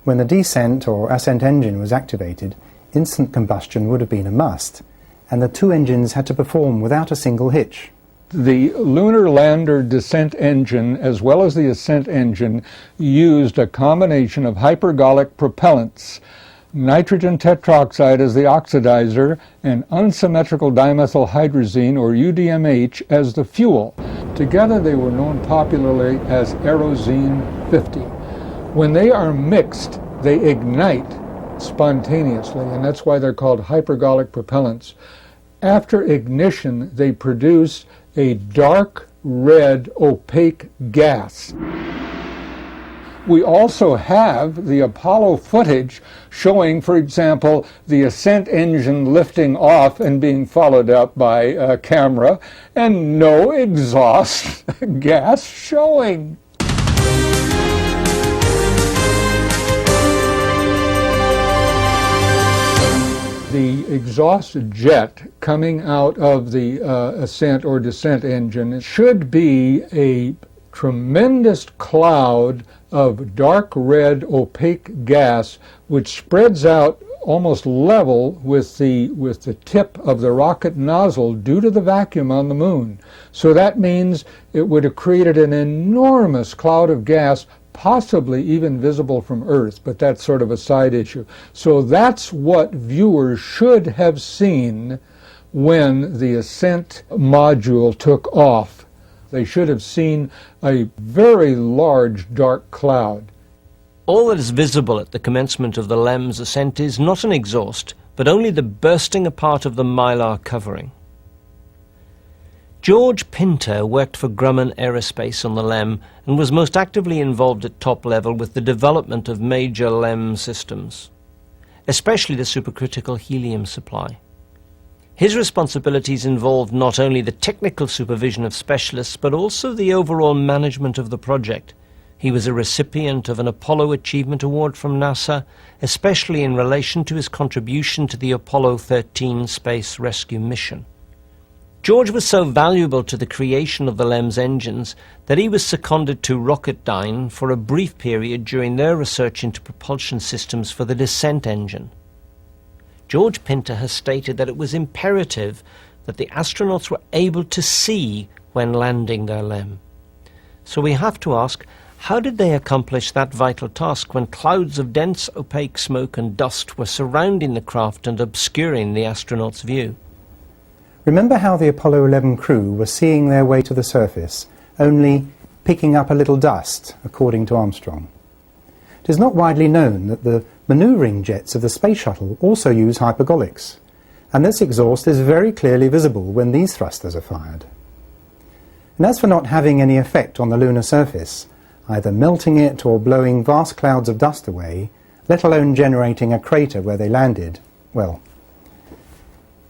Speaker 4: When the descent or ascent engine was activated, instant combustion would have been a must, and the two engines had to perform without a single hitch.
Speaker 15: The lunar lander descent engine, as well as the ascent engine, used a combination of hypergolic propellants, nitrogen tetroxide as the oxidizer, and unsymmetrical dimethylhydrazine, or UDMH, as the fuel. Together they were known popularly as Aerozine 50. When they are mixed, they ignite spontaneously, and that's why they're called hypergolic propellants. After ignition, they produce a dark red opaque gas. We also have the Apollo footage showing, for example, the ascent engine lifting off and being followed up by a camera, and no exhaust gas showing. The exhaust jet coming out of the ascent or descent engine should be a tremendous cloud of dark red opaque gas which spreads out almost level with the tip of the rocket nozzle due to the vacuum on the moon. So that means it would have created an enormous cloud of gas, possibly even visible from Earth, but that's sort of a side issue. So that's what viewers should have seen when the ascent module took off. They should have seen a very large dark cloud.
Speaker 1: All that is visible at the commencement of the LEM's ascent is not an exhaust, but only the bursting apart of the mylar covering. George Pinter worked for Grumman Aerospace on the LEM and was most actively involved at top level with the development of major LEM systems, especially the supercritical helium supply. His responsibilities involved not only the technical supervision of specialists, but also the overall management of the project. He was a recipient of an Apollo Achievement Award from NASA, especially in relation to his contribution to the Apollo 13 space rescue mission. George was so valuable to the creation of the LEMS engines that he was seconded to Rocketdyne for a brief period during their research into propulsion systems for the descent engine. George Pinter has stated that it was imperative that the astronauts were able to see when landing their LEM. So we have to ask, how did they accomplish that vital task when clouds of dense, opaque smoke and dust were surrounding the craft and obscuring the astronauts' view?
Speaker 4: Remember how the Apollo 11 crew were seeing their way to the surface, only picking up a little dust, according to Armstrong. It is not widely known that the manoeuvring jets of the space shuttle also use hypergolics, and this exhaust is very clearly visible when these thrusters are fired. And as for not having any effect on the lunar surface, either melting it or blowing vast clouds of dust away, let alone generating a crater where they landed, well,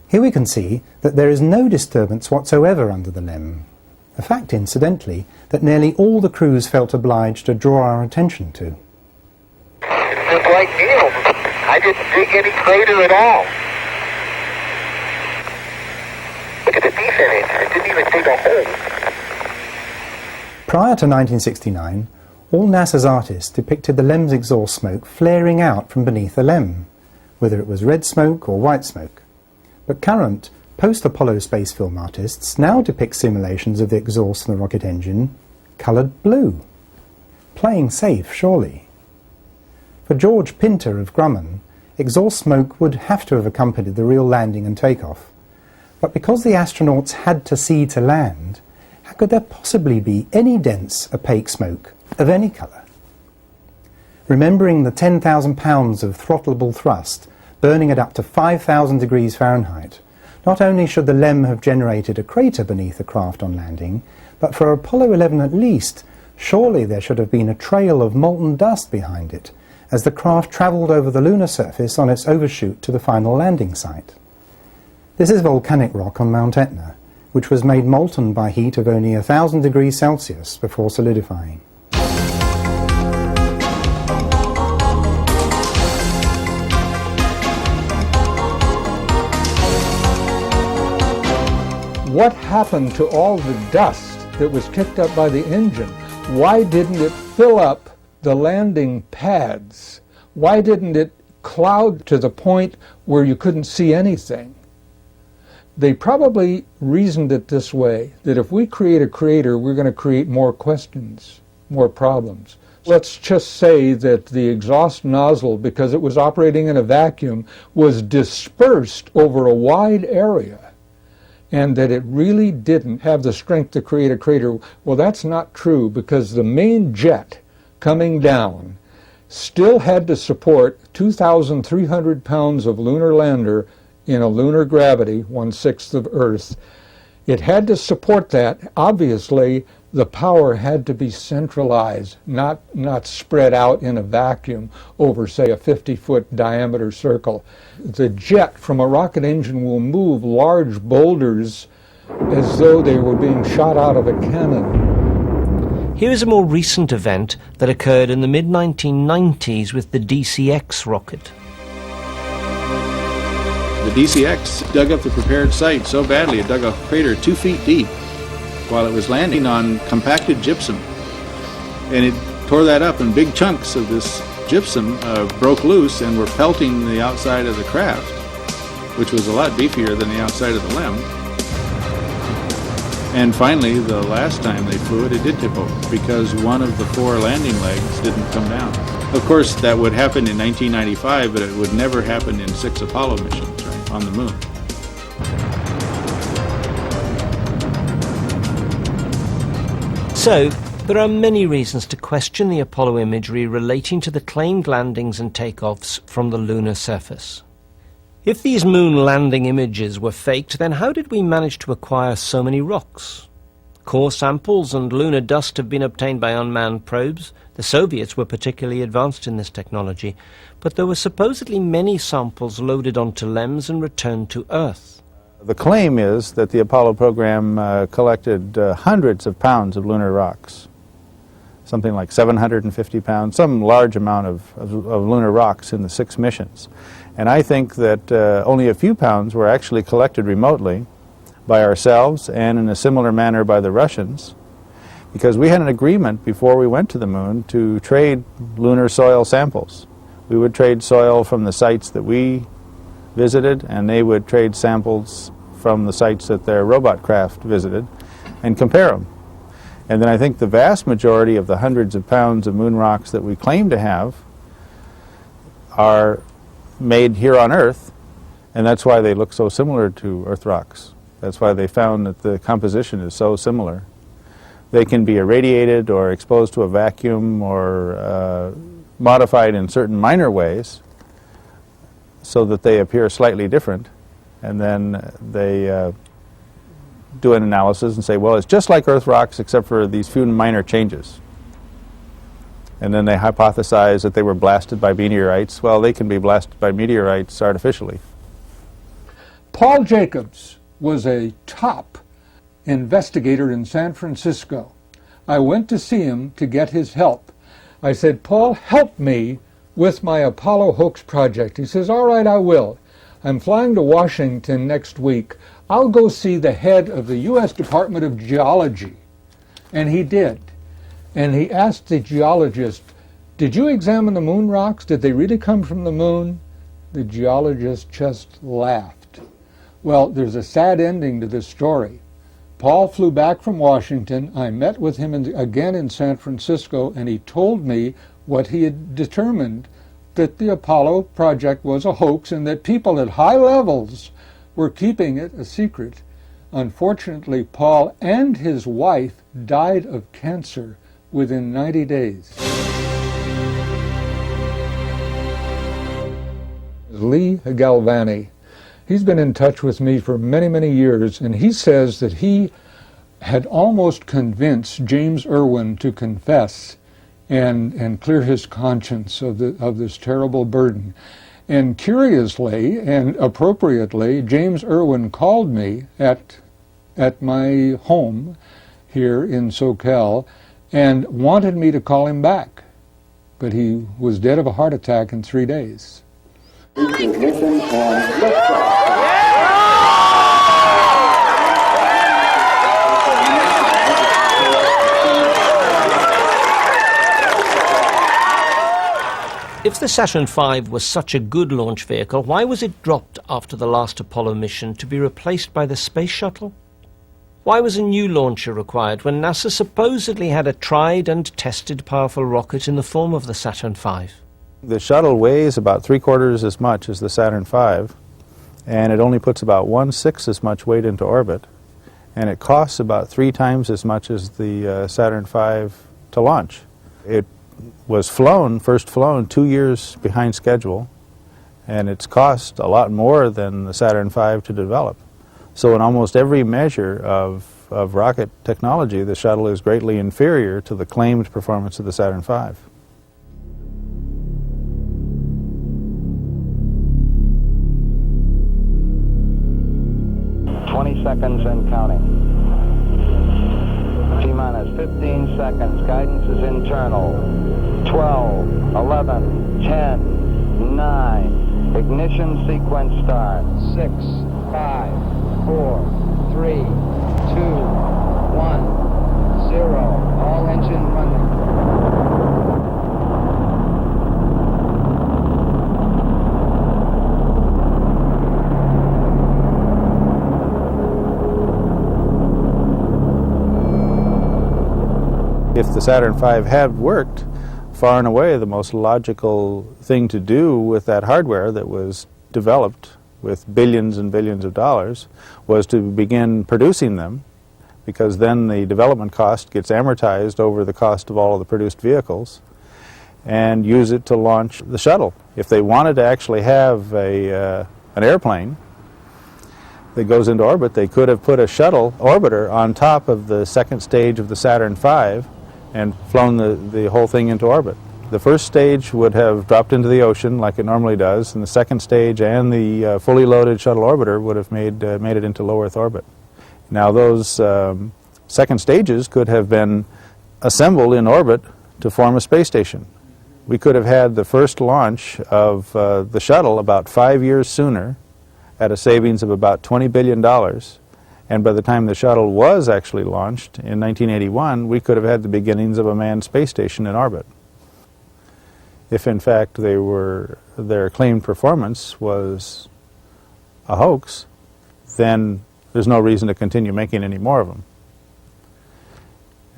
Speaker 4: here we can see that there is no disturbance whatsoever under the LEM, a fact, incidentally, that nearly all the crews felt obliged to draw our attention to.
Speaker 9: Just like Neil, I didn't dig any crater at all. Look at the descent engine, it didn't even dig a hole.
Speaker 4: Prior to 1969, all NASA's artists depicted the LEM's exhaust smoke flaring out from beneath the LEM, whether it was red smoke or white smoke. But current, post-Apollo space film artists now depict simulations of the exhaust in the rocket engine coloured blue. Playing safe, surely. For George Pinter of Grumman, exhaust smoke would have to have accompanied the real landing and takeoff. But because the astronauts had to see to land, how could there possibly be any dense, opaque smoke of any colour? Remembering the 10,000 pounds of throttleable thrust burning at up to 5,000 degrees Fahrenheit, not only should the LEM have generated a crater beneath the craft on landing, but for Apollo 11 at least, surely there should have been a trail of molten dust behind it as the craft travelled over the lunar surface on its overshoot to the final landing site. This is volcanic rock on Mount Etna, which was made molten by heat of only 1,000 degrees Celsius before solidifying.
Speaker 15: What happened to all the dust that was kicked up by the engine? Why didn't it fill up the landing pads? Why didn't it cloud to the point where you couldn't see anything? They probably reasoned it this way, that if we create a crater, we're going to create more questions, more problems. Let's just say that the exhaust nozzle, because it was operating in a vacuum, was dispersed over a wide area, and that it really didn't have the strength to create a crater. Well, that's not true, because the main jet coming down still had to support 2,300 pounds of lunar lander in a lunar gravity, 1/6 of Earth. It had to support that. Obviously, the power had to be centralized, not spread out in a vacuum over, say, a 50-foot diameter circle. The jet from a rocket engine will move large boulders as though they were being shot out of a cannon.
Speaker 1: Here is a more recent event that occurred in the mid-1990s with the DCX rocket.
Speaker 16: The DCX dug up the prepared site so badly it dug a crater 2 feet deep while it was landing on compacted gypsum. And it tore that up, and big chunks of this gypsum broke loose and were pelting the outside of the craft, which was a lot beefier than the outside of the LEM. And finally, the last time they flew it, it did tip over because one of the 4 landing legs didn't come down. Of course, that would happen in 1995, but it would never happen in 6 Apollo missions, right, on the moon.
Speaker 1: So, there are many reasons to question the Apollo imagery relating to the claimed landings and takeoffs from the lunar surface. If these moon landing images were faked, then how did we manage to acquire so many rocks? Core samples and lunar dust have been obtained by unmanned probes. The Soviets were particularly advanced in this technology, but there were supposedly many samples loaded onto LEMs and returned to Earth.
Speaker 3: The claim is that the Apollo program collected hundreds of pounds of lunar rocks, something like 750 pounds, some large amount of lunar rocks in the 6 missions. And I think that only a few pounds were actually collected remotely by ourselves and in a similar manner by the Russians, because we had an agreement before we went to the moon to trade lunar soil samples. We would trade soil from the sites that we visited, and they would trade samples from the sites that their robot craft visited and compare them. And then I think the vast majority of the hundreds of pounds of moon rocks that we claim to have are made here on Earth, and that's why they look so similar to Earth rocks. That's why they found that the composition is so similar. They can be irradiated or exposed to a vacuum or modified in certain minor ways so that they appear slightly different, and then they do an analysis and say, well, it's just like Earth rocks except for these few minor changes. And then they hypothesize that they were blasted by meteorites. Well, they can be blasted by meteorites artificially.
Speaker 15: Paul Jacobs was a top investigator in San Francisco. I went to see him to get his help. I said, Paul, help me with my Apollo hoax project. He says, all right, I will. I'm flying to Washington next week. I'll go see the head of the U.S. Department of Geology. And he did. And he asked the geologist, did you examine the moon rocks? Did they really come from the moon? The geologist just laughed. Well, there's a sad ending to this story. Paul flew back from Washington. I met with him again in San Francisco, and he told me what he had determined, that the Apollo project was a hoax and that people at high levels were keeping it a secret. Unfortunately, Paul and his wife died of cancer within 90 days. Lee Galvani, he's been in touch with me for many, many years, and he says that he had almost convinced James Irwin to confess and clear his conscience of this terrible burden. And curiously and appropriately, James Irwin called me at my home here in SoCal and wanted me to call him back. But he was dead of a heart attack in 3 days.
Speaker 1: If the Saturn V was such a good launch vehicle, why was it dropped after the last Apollo mission to be replaced by the Space Shuttle? Why was a new launcher required when NASA supposedly had a tried and tested powerful rocket in the form of the Saturn V?
Speaker 3: The shuttle weighs about 3/4 as much as the Saturn V, and it only puts about 1/6 as much weight into orbit, and it costs about 3 times as much as the Saturn V to launch. It was first flown 2 years behind schedule, and it's cost a lot more than the Saturn V to develop. So in almost every measure of rocket technology, the shuttle is greatly inferior to the claimed performance of the Saturn V.
Speaker 17: Seconds and counting. T-minus 15 seconds. Guidance is internal. 12, 11, 10, 9. Ignition sequence start. 6, 5, 4, 3, 2, 1, 0. All engine running.
Speaker 3: If the Saturn V had worked, far and away the most logical thing to do with that hardware that was developed with billions and billions of dollars was to begin producing them, because then the development cost gets amortized over the cost of all of the produced vehicles, and use it to launch the shuttle. If they wanted to actually have an airplane that goes into orbit, they could have put a shuttle orbiter on top of the second stage of the Saturn V and flown the whole thing into orbit. The first stage would have dropped into the ocean like it normally does, and the second stage and the fully loaded shuttle orbiter would have made it into low Earth orbit. Now those second stages could have been assembled in orbit to form a space station. We could have had the first launch of the shuttle about 5 years sooner at a savings of about $20 billion, And by the time the shuttle was actually launched in 1981, we could have had the beginnings of a manned space station in orbit. If in fact their claimed performance was a hoax, then there's no reason to continue making any more of them.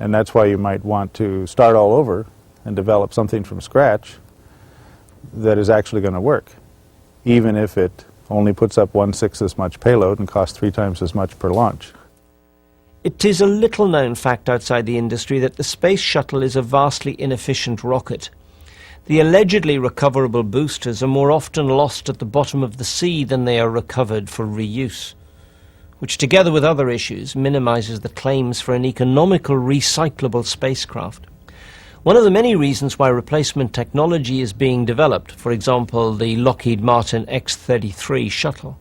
Speaker 3: And that's why you might want to start all over and develop something from scratch that is actually going to work, even if it only puts up 1/6 as much payload and costs 3 times as much per launch.
Speaker 1: It is a little-known fact outside the industry that the Space Shuttle is a vastly inefficient rocket. The allegedly recoverable boosters are more often lost at the bottom of the sea than they are recovered for reuse, which together with other issues minimises the claims for an economical recyclable spacecraft. One of the many reasons why replacement technology is being developed, for example the Lockheed Martin X-33 shuttle.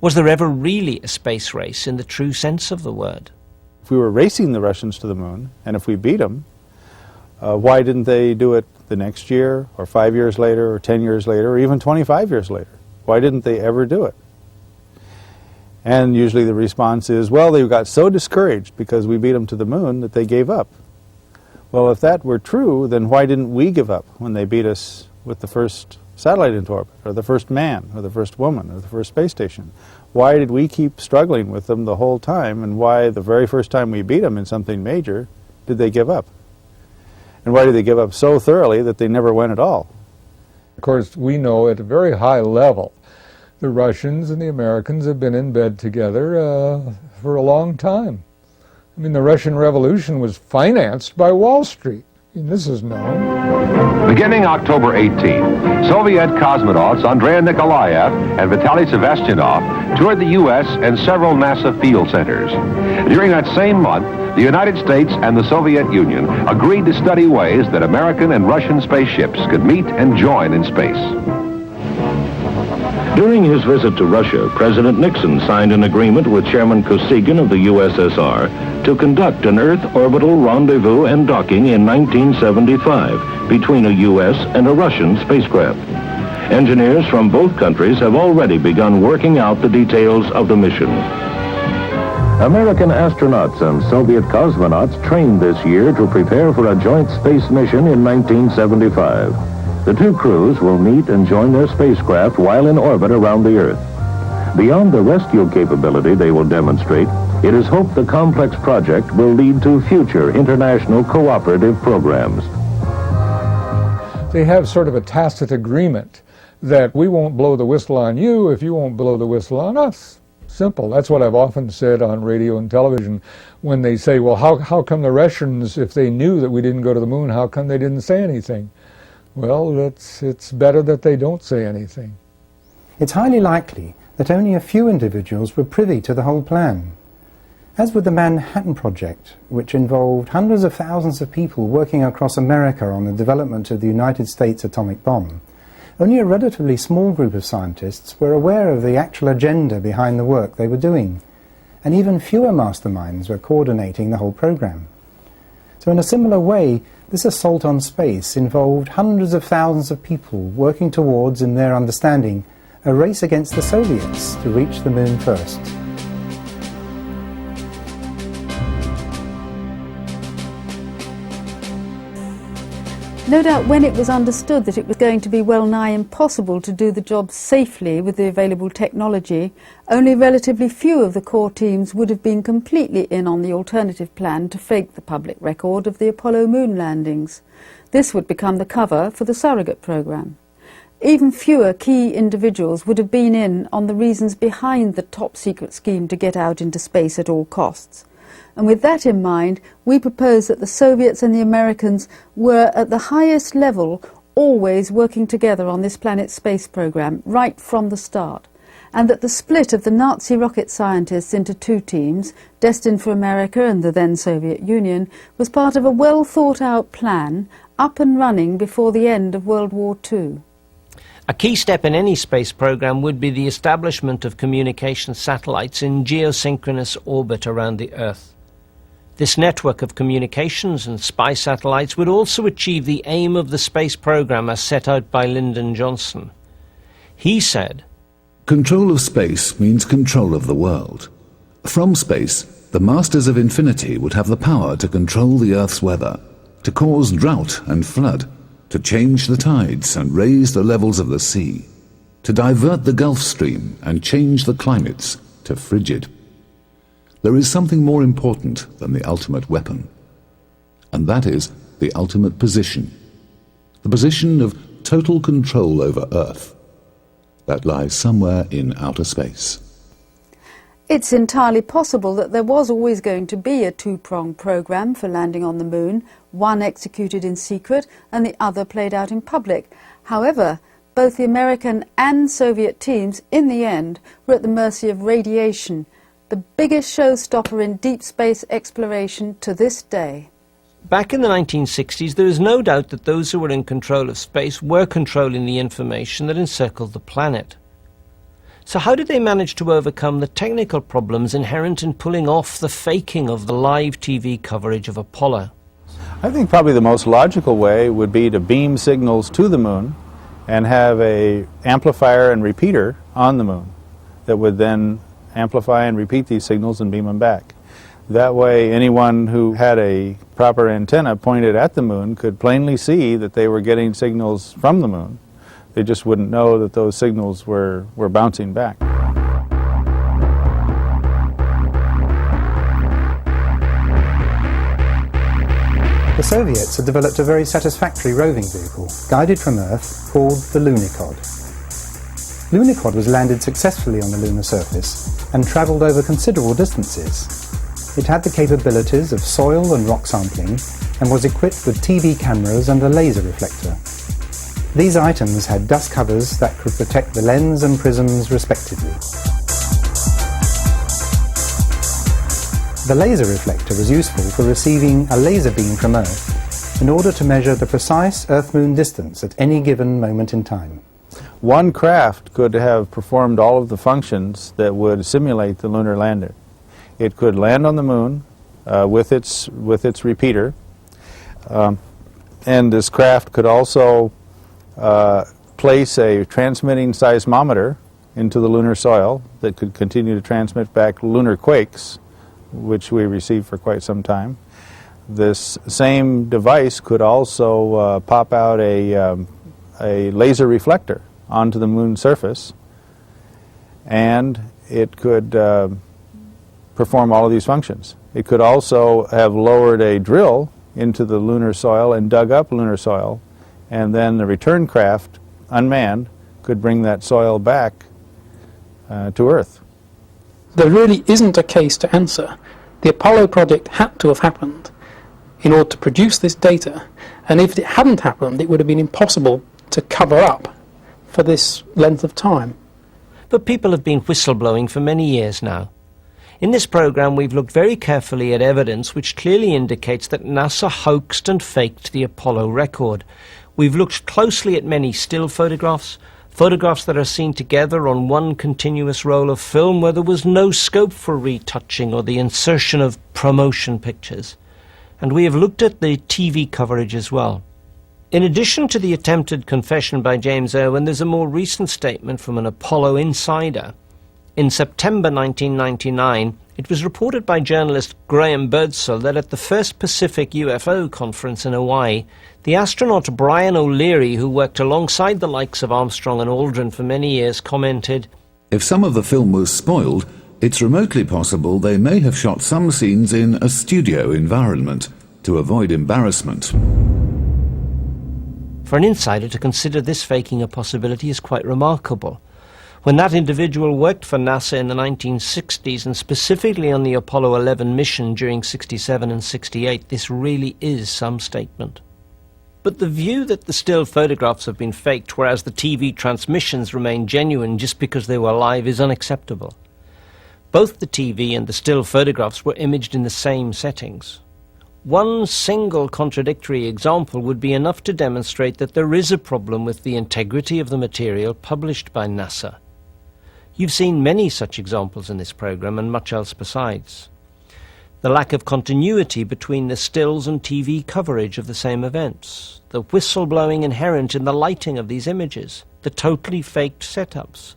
Speaker 1: Was there ever really a space race in the true sense of the word?
Speaker 3: If we were racing the Russians to the moon, and if we beat them, why didn't they do it the next year, or 5 years later, or 10 years later, or even 25 years later? Why didn't they ever do it? And usually the response is, well, they got so discouraged because we beat them to the moon that they gave up. Well, if that were true, then why didn't we give up when they beat us with the first satellite into orbit, or the first man, or the first woman, or the first space station? Why did we keep struggling with them the whole time, and why the very first time we beat them in something major did they give up? And why did they give up so thoroughly that they never went at all?
Speaker 15: Of course, we know at a very high level the Russians and the Americans have been in bed together for a long time. I mean, the Russian Revolution was financed by Wall Street. I mean, this is known.
Speaker 2: Beginning October 18, Soviet cosmonauts Andrei Nikolaev and Vitaly Sevastyanov toured the U.S. and several NASA field centers. During that same month, the United States and the Soviet Union agreed to study ways that American and Russian spaceships could meet and join in space. During his visit to Russia, President Nixon signed an agreement with Chairman Kosygin of the USSR to conduct an Earth orbital rendezvous and docking in 1975 between a U.S. and a Russian spacecraft. Engineers from both countries have already begun working out the details of the mission. American astronauts and Soviet cosmonauts trained this year to prepare for a joint space mission in 1975. The two crews will meet and join their spacecraft while in orbit around the Earth. Beyond the rescue capability they will demonstrate, it is hoped the complex project will lead to future international cooperative programs.
Speaker 15: They have sort of a tacit agreement that we won't blow the whistle on you if you won't blow the whistle on us. Simple. That's what I've often said on radio and television when they say, well, how come the Russians, if they knew that we didn't go to the moon, how come they didn't say anything? Well, it's better that they don't say anything.
Speaker 4: It's highly likely that only a few individuals were privy to the whole plan. As with the Manhattan Project, which involved hundreds of thousands of people working across America on the development of the United States atomic bomb, only a relatively small group of scientists were aware of the actual agenda behind the work they were doing, and even fewer masterminds were coordinating the whole program. So in a similar way, this assault on space involved hundreds of thousands of people working towards, in their understanding, a race against the Soviets to reach the moon first.
Speaker 12: No doubt when it was understood that it was going to be well nigh impossible to do the job safely with the available technology, only relatively few of the core teams would have been completely in on the alternative plan to fake the public record of the Apollo moon landings. This would become the cover for the surrogate program. Even fewer key individuals would have been in on the reasons behind the top-secret scheme to get out into space at all costs. And with that in mind, we propose that the Soviets and the Americans were at the highest level always working together on this planet's space program right from the start, and that the split of the Nazi rocket scientists into two teams, destined for America and the then Soviet Union, was part of a well-thought-out plan up and running before the end of World War II.
Speaker 1: A key step in any space program would be the establishment of communication satellites in geosynchronous orbit around the Earth. This network of communications and spy satellites would also achieve the aim of the space program as set out by Lyndon Johnson. He said,
Speaker 18: "Control of space means control of the world. From space, the Masters of Infinity would have the power to control the Earth's weather, to cause drought and flood, to change the tides and raise the levels of the sea, to divert the Gulf Stream and change the climates to frigid. There is something more important than the ultimate weapon, and that is the ultimate position, the position of total control over Earth. That lies somewhere in outer space.
Speaker 12: It's entirely possible that there was always going to be a two-pronged program for landing on the moon, one executed in secret and the other played out in public. However, both the American and Soviet teams, in the end, were at the mercy of radiation, the biggest showstopper in deep space exploration to this day.
Speaker 1: Back in the 1960s, there is no doubt that those who were in control of space were controlling the information that encircled the planet. So how did they manage to overcome the technical problems inherent in pulling off the faking of the live TV coverage of Apollo?
Speaker 3: I think probably the most logical way would be to beam signals to the moon and have an amplifier and repeater on the moon that would then amplify and repeat these signals and beam them back. That way anyone who had a proper antenna pointed at the moon could plainly see that they were getting signals from the moon. They just wouldn't know that those signals were bouncing back.
Speaker 4: The Soviets had developed a very satisfactory roving vehicle, guided from Earth, called the Lunokhod. Lunokhod was landed successfully on the lunar surface and travelled over considerable distances. It had the capabilities of soil and rock sampling and was equipped with TV cameras and a laser reflector. These items had dust covers that could protect the lens and prisms respectively. The laser reflector was useful for receiving a laser beam from Earth in order to measure the precise Earth-Moon distance at any given moment in time.
Speaker 3: One craft could have performed all of the functions that would simulate the lunar lander. It could land on the moon with its repeater, and this craft could also place a transmitting seismometer into the lunar soil that could continue to transmit back lunar quakes, which we received for quite some time. This same device could also pop out a laser reflector onto the moon's surface, and it could perform all of these functions. It could also have lowered a drill into the lunar soil and dug up lunar soil, and then the return craft, unmanned, could bring that soil back to Earth.
Speaker 14: There really isn't a case to answer. The Apollo project had to have happened in order to produce this data, and if it hadn't happened, it would have been impossible to cover up for this length of time.
Speaker 1: But people have been whistleblowing for many years now. In this program, we've looked very carefully at evidence which clearly indicates that NASA hoaxed and faked the Apollo record. We've looked closely at many still photographs, photographs that are seen together on one continuous roll of film where there was no scope for retouching or the insertion of promotion pictures. And we have looked at the TV coverage as well. In addition to the attempted confession by James Irwin, there's a more recent statement from an Apollo insider. In September 1999, it was reported by journalist Graham Birdsall that at the first Pacific UFO conference in Hawaii, the astronaut Brian O'Leary, who worked alongside the likes of Armstrong and Aldrin for many years, commented,
Speaker 18: "If some of the film was spoiled, it's remotely possible they may have shot some scenes in a studio environment to avoid embarrassment."
Speaker 1: For an insider to consider this faking a possibility is quite remarkable. When that individual worked for NASA in the 1960s and specifically on the Apollo 11 mission during 67 and 68, this really is some statement. But the view that the still photographs have been faked, whereas the TV transmissions remain genuine just because they were live, is unacceptable. Both the TV and the still photographs were imaged in the same settings. One single contradictory example would be enough to demonstrate that there is a problem with the integrity of the material published by NASA. You've seen many such examples in this program and much else besides. The lack of continuity between the stills and TV coverage of the same events, the whistleblowing inherent in the lighting of these images, the totally faked setups,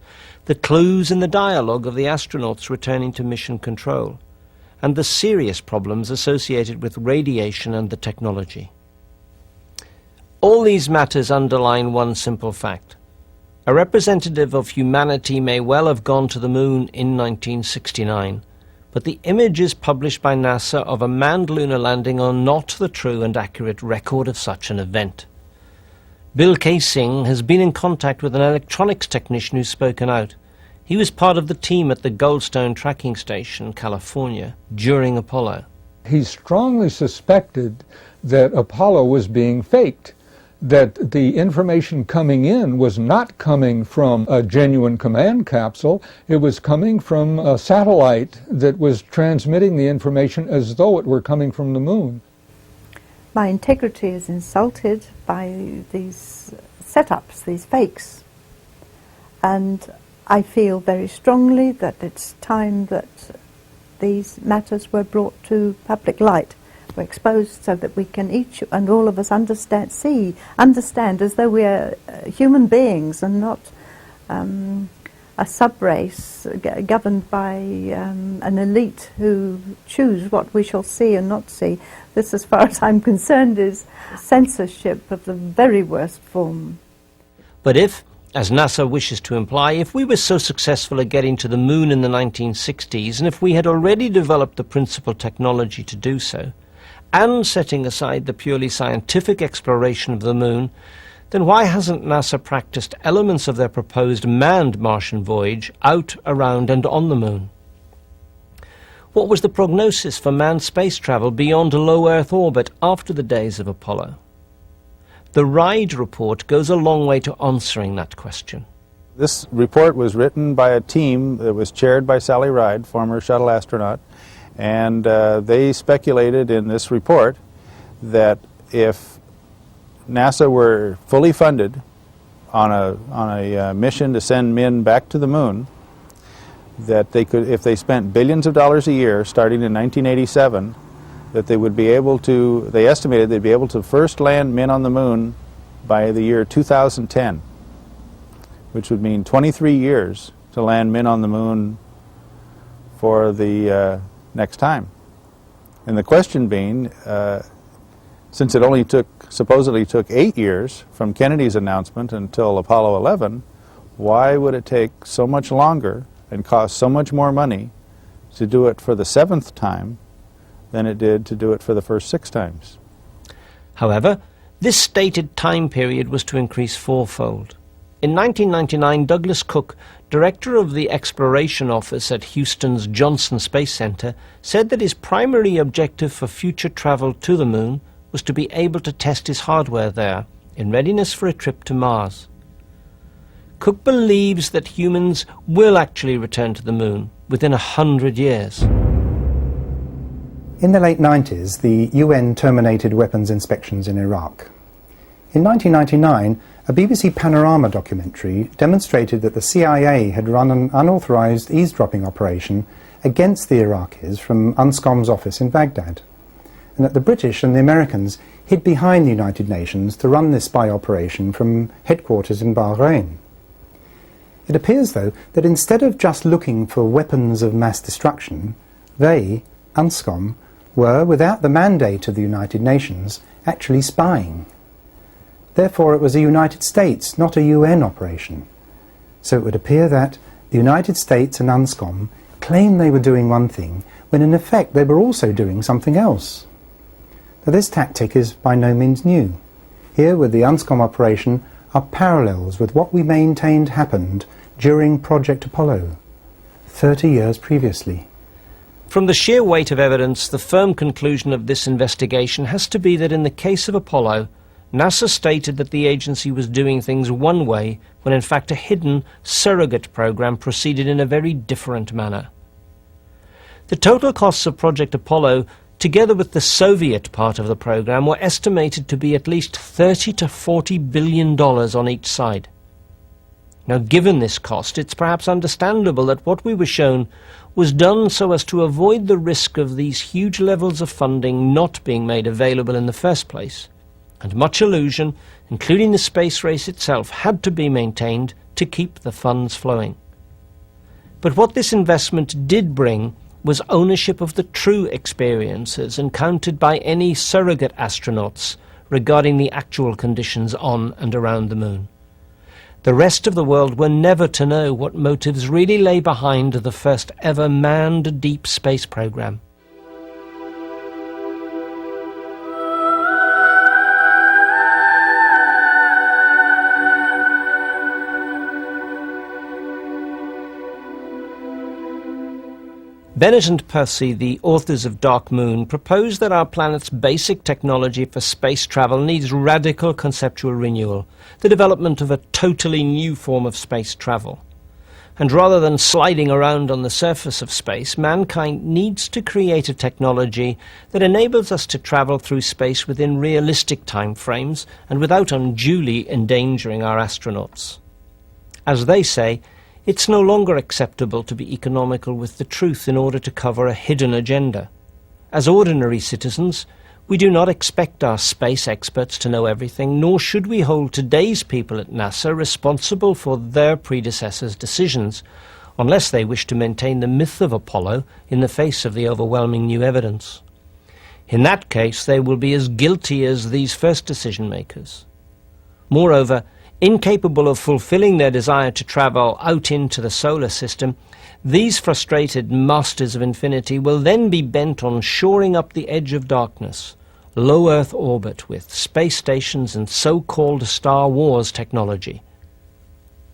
Speaker 1: the clues in the dialogue of the astronauts returning to mission control, and the serious problems associated with radiation and the technology. All these matters underline one simple fact. A representative of humanity may well have gone to the moon in 1969, but the images published by NASA of a manned lunar landing are not the true and accurate record of such an event. Bill Kaysing has been in contact with an electronics technician who's spoken out. He was part of the team at the Goldstone Tracking Station, California, during Apollo.
Speaker 15: He strongly suspected that Apollo was being faked, that the information coming in was not coming from a genuine command capsule, it was coming from a satellite that was transmitting the information as though it were coming from the moon.
Speaker 19: My integrity is insulted by these setups, these fakes, and I feel very strongly that it's time that these matters were brought to public light, were exposed, so that we can each and all of us understand as though we are human beings and not a sub-race governed by an elite who choose what we shall see and not see. This, as far as I'm concerned, is censorship of the very worst form.
Speaker 1: But if, as NASA wishes to imply, if we were so successful at getting to the moon in the 1960s, and if we had already developed the principal technology to do so, and setting aside the purely scientific exploration of the moon, then why hasn't NASA practiced elements of their proposed manned Martian voyage out, around and on the moon? What was the prognosis for manned space travel beyond a low Earth orbit after the days of Apollo? The RIDE report goes a long way to answering that question.
Speaker 3: This report was written by a team that was chaired by Sally Ride, former shuttle astronaut, and they speculated in this report that if NASA were fully funded on a mission to send men back to the moon, that they could, if they spent billions of dollars a year starting in 1987, that they would be able to, they estimated they'd be able to first land men on the moon by the year 2010, which would mean 23 years to land men on the moon for the next time. And the question being, since it only supposedly took 8 years from Kennedy's announcement until Apollo 11, why would it take so much longer and cost so much more money to do it for the 7th time than it did to do it for the first 6 times?
Speaker 1: However, this stated time period was to increase fourfold. In 1999, Douglas Cook, director of the Exploration Office at Houston's Johnson Space Center, said that his primary objective for future travel to the moon was to be able to test his hardware there, in readiness for a trip to Mars. Cook believes that humans will actually return to the moon within 100 years.
Speaker 4: In the late 90s, the UN terminated weapons inspections in Iraq. In 1999, a BBC Panorama documentary demonstrated that the CIA had run an unauthorized eavesdropping operation against the Iraqis from UNSCOM's office in Baghdad, and that the British and the Americans hid behind the United Nations to run this spy operation from headquarters in Bahrain. It appears, though, that instead of just looking for weapons of mass destruction, they, UNSCOM, were, without the mandate of the United Nations, actually spying. Therefore, it was a United States, not a UN operation. So it would appear that the United States and UNSCOM claimed they were doing one thing, when in effect they were also doing something else. Now, this tactic is by no means new. Here, with the UNSCOM operation, are parallels with what we maintained happened during Project Apollo, 30 years previously.
Speaker 1: From the sheer weight of evidence, the firm conclusion of this investigation has to be that in the case of Apollo, NASA stated that the agency was doing things one way, when in fact a hidden surrogate program proceeded in a very different manner. The total costs of Project Apollo, together with the Soviet part of the program, were estimated to be at least $30 to $40 billion on each side. Now, given this cost, it's perhaps understandable that what we were shown was done so as to avoid the risk of these huge levels of funding not being made available in the first place, and much illusion, including the space race itself, had to be maintained to keep the funds flowing. But what this investment did bring was ownership of the true experiences encountered by any surrogate astronauts regarding the actual conditions on and around the moon. The rest of the world were never to know what motives really lay behind the first ever manned deep space program. Bennett and Percy, the authors of Dark Moon, propose that our planet's basic technology for space travel needs radical conceptual renewal, the development of a totally new form of space travel. And rather than sliding around on the surface of space, mankind needs to create a technology that enables us to travel through space within realistic time frames and without unduly endangering our astronauts. As they say, it's no longer acceptable to be economical with the truth in order to cover a hidden agenda. As ordinary citizens, we do not expect our space experts to know everything, nor should we hold today's people at NASA responsible for their predecessors' decisions, unless they wish to maintain the myth of Apollo in the face of the overwhelming new evidence. In that case, they will be as guilty as these first decision-makers. Moreover, incapable of fulfilling their desire to travel out into the solar system, these frustrated masters of infinity will then be bent on shoring up the edge of darkness, low Earth orbit with space stations and so-called Star Wars technology.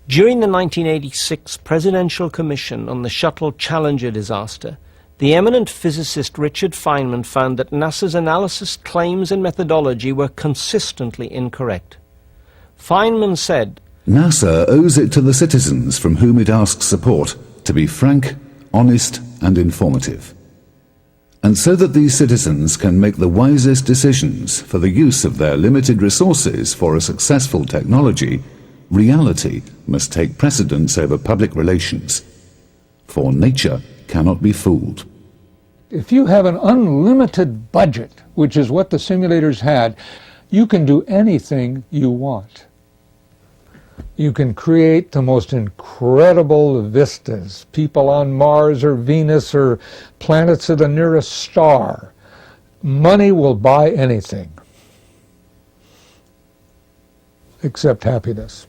Speaker 1: During the 1986 Presidential Commission on the Shuttle Challenger disaster, the eminent physicist Richard Feynman found that NASA's analysis claims and methodology were consistently incorrect. Feynman said,
Speaker 18: NASA owes it to the citizens from whom it asks support to be frank, honest and informative. And so that these citizens can make the wisest decisions for the use of their limited resources for a successful technology, reality must take precedence over public relations. For nature cannot be fooled.
Speaker 15: If you have an unlimited budget, which is what the simulators had, you can do anything you want. You can create the most incredible vistas, people on Mars or Venus or planets of the nearest star. Money will buy anything, except happiness.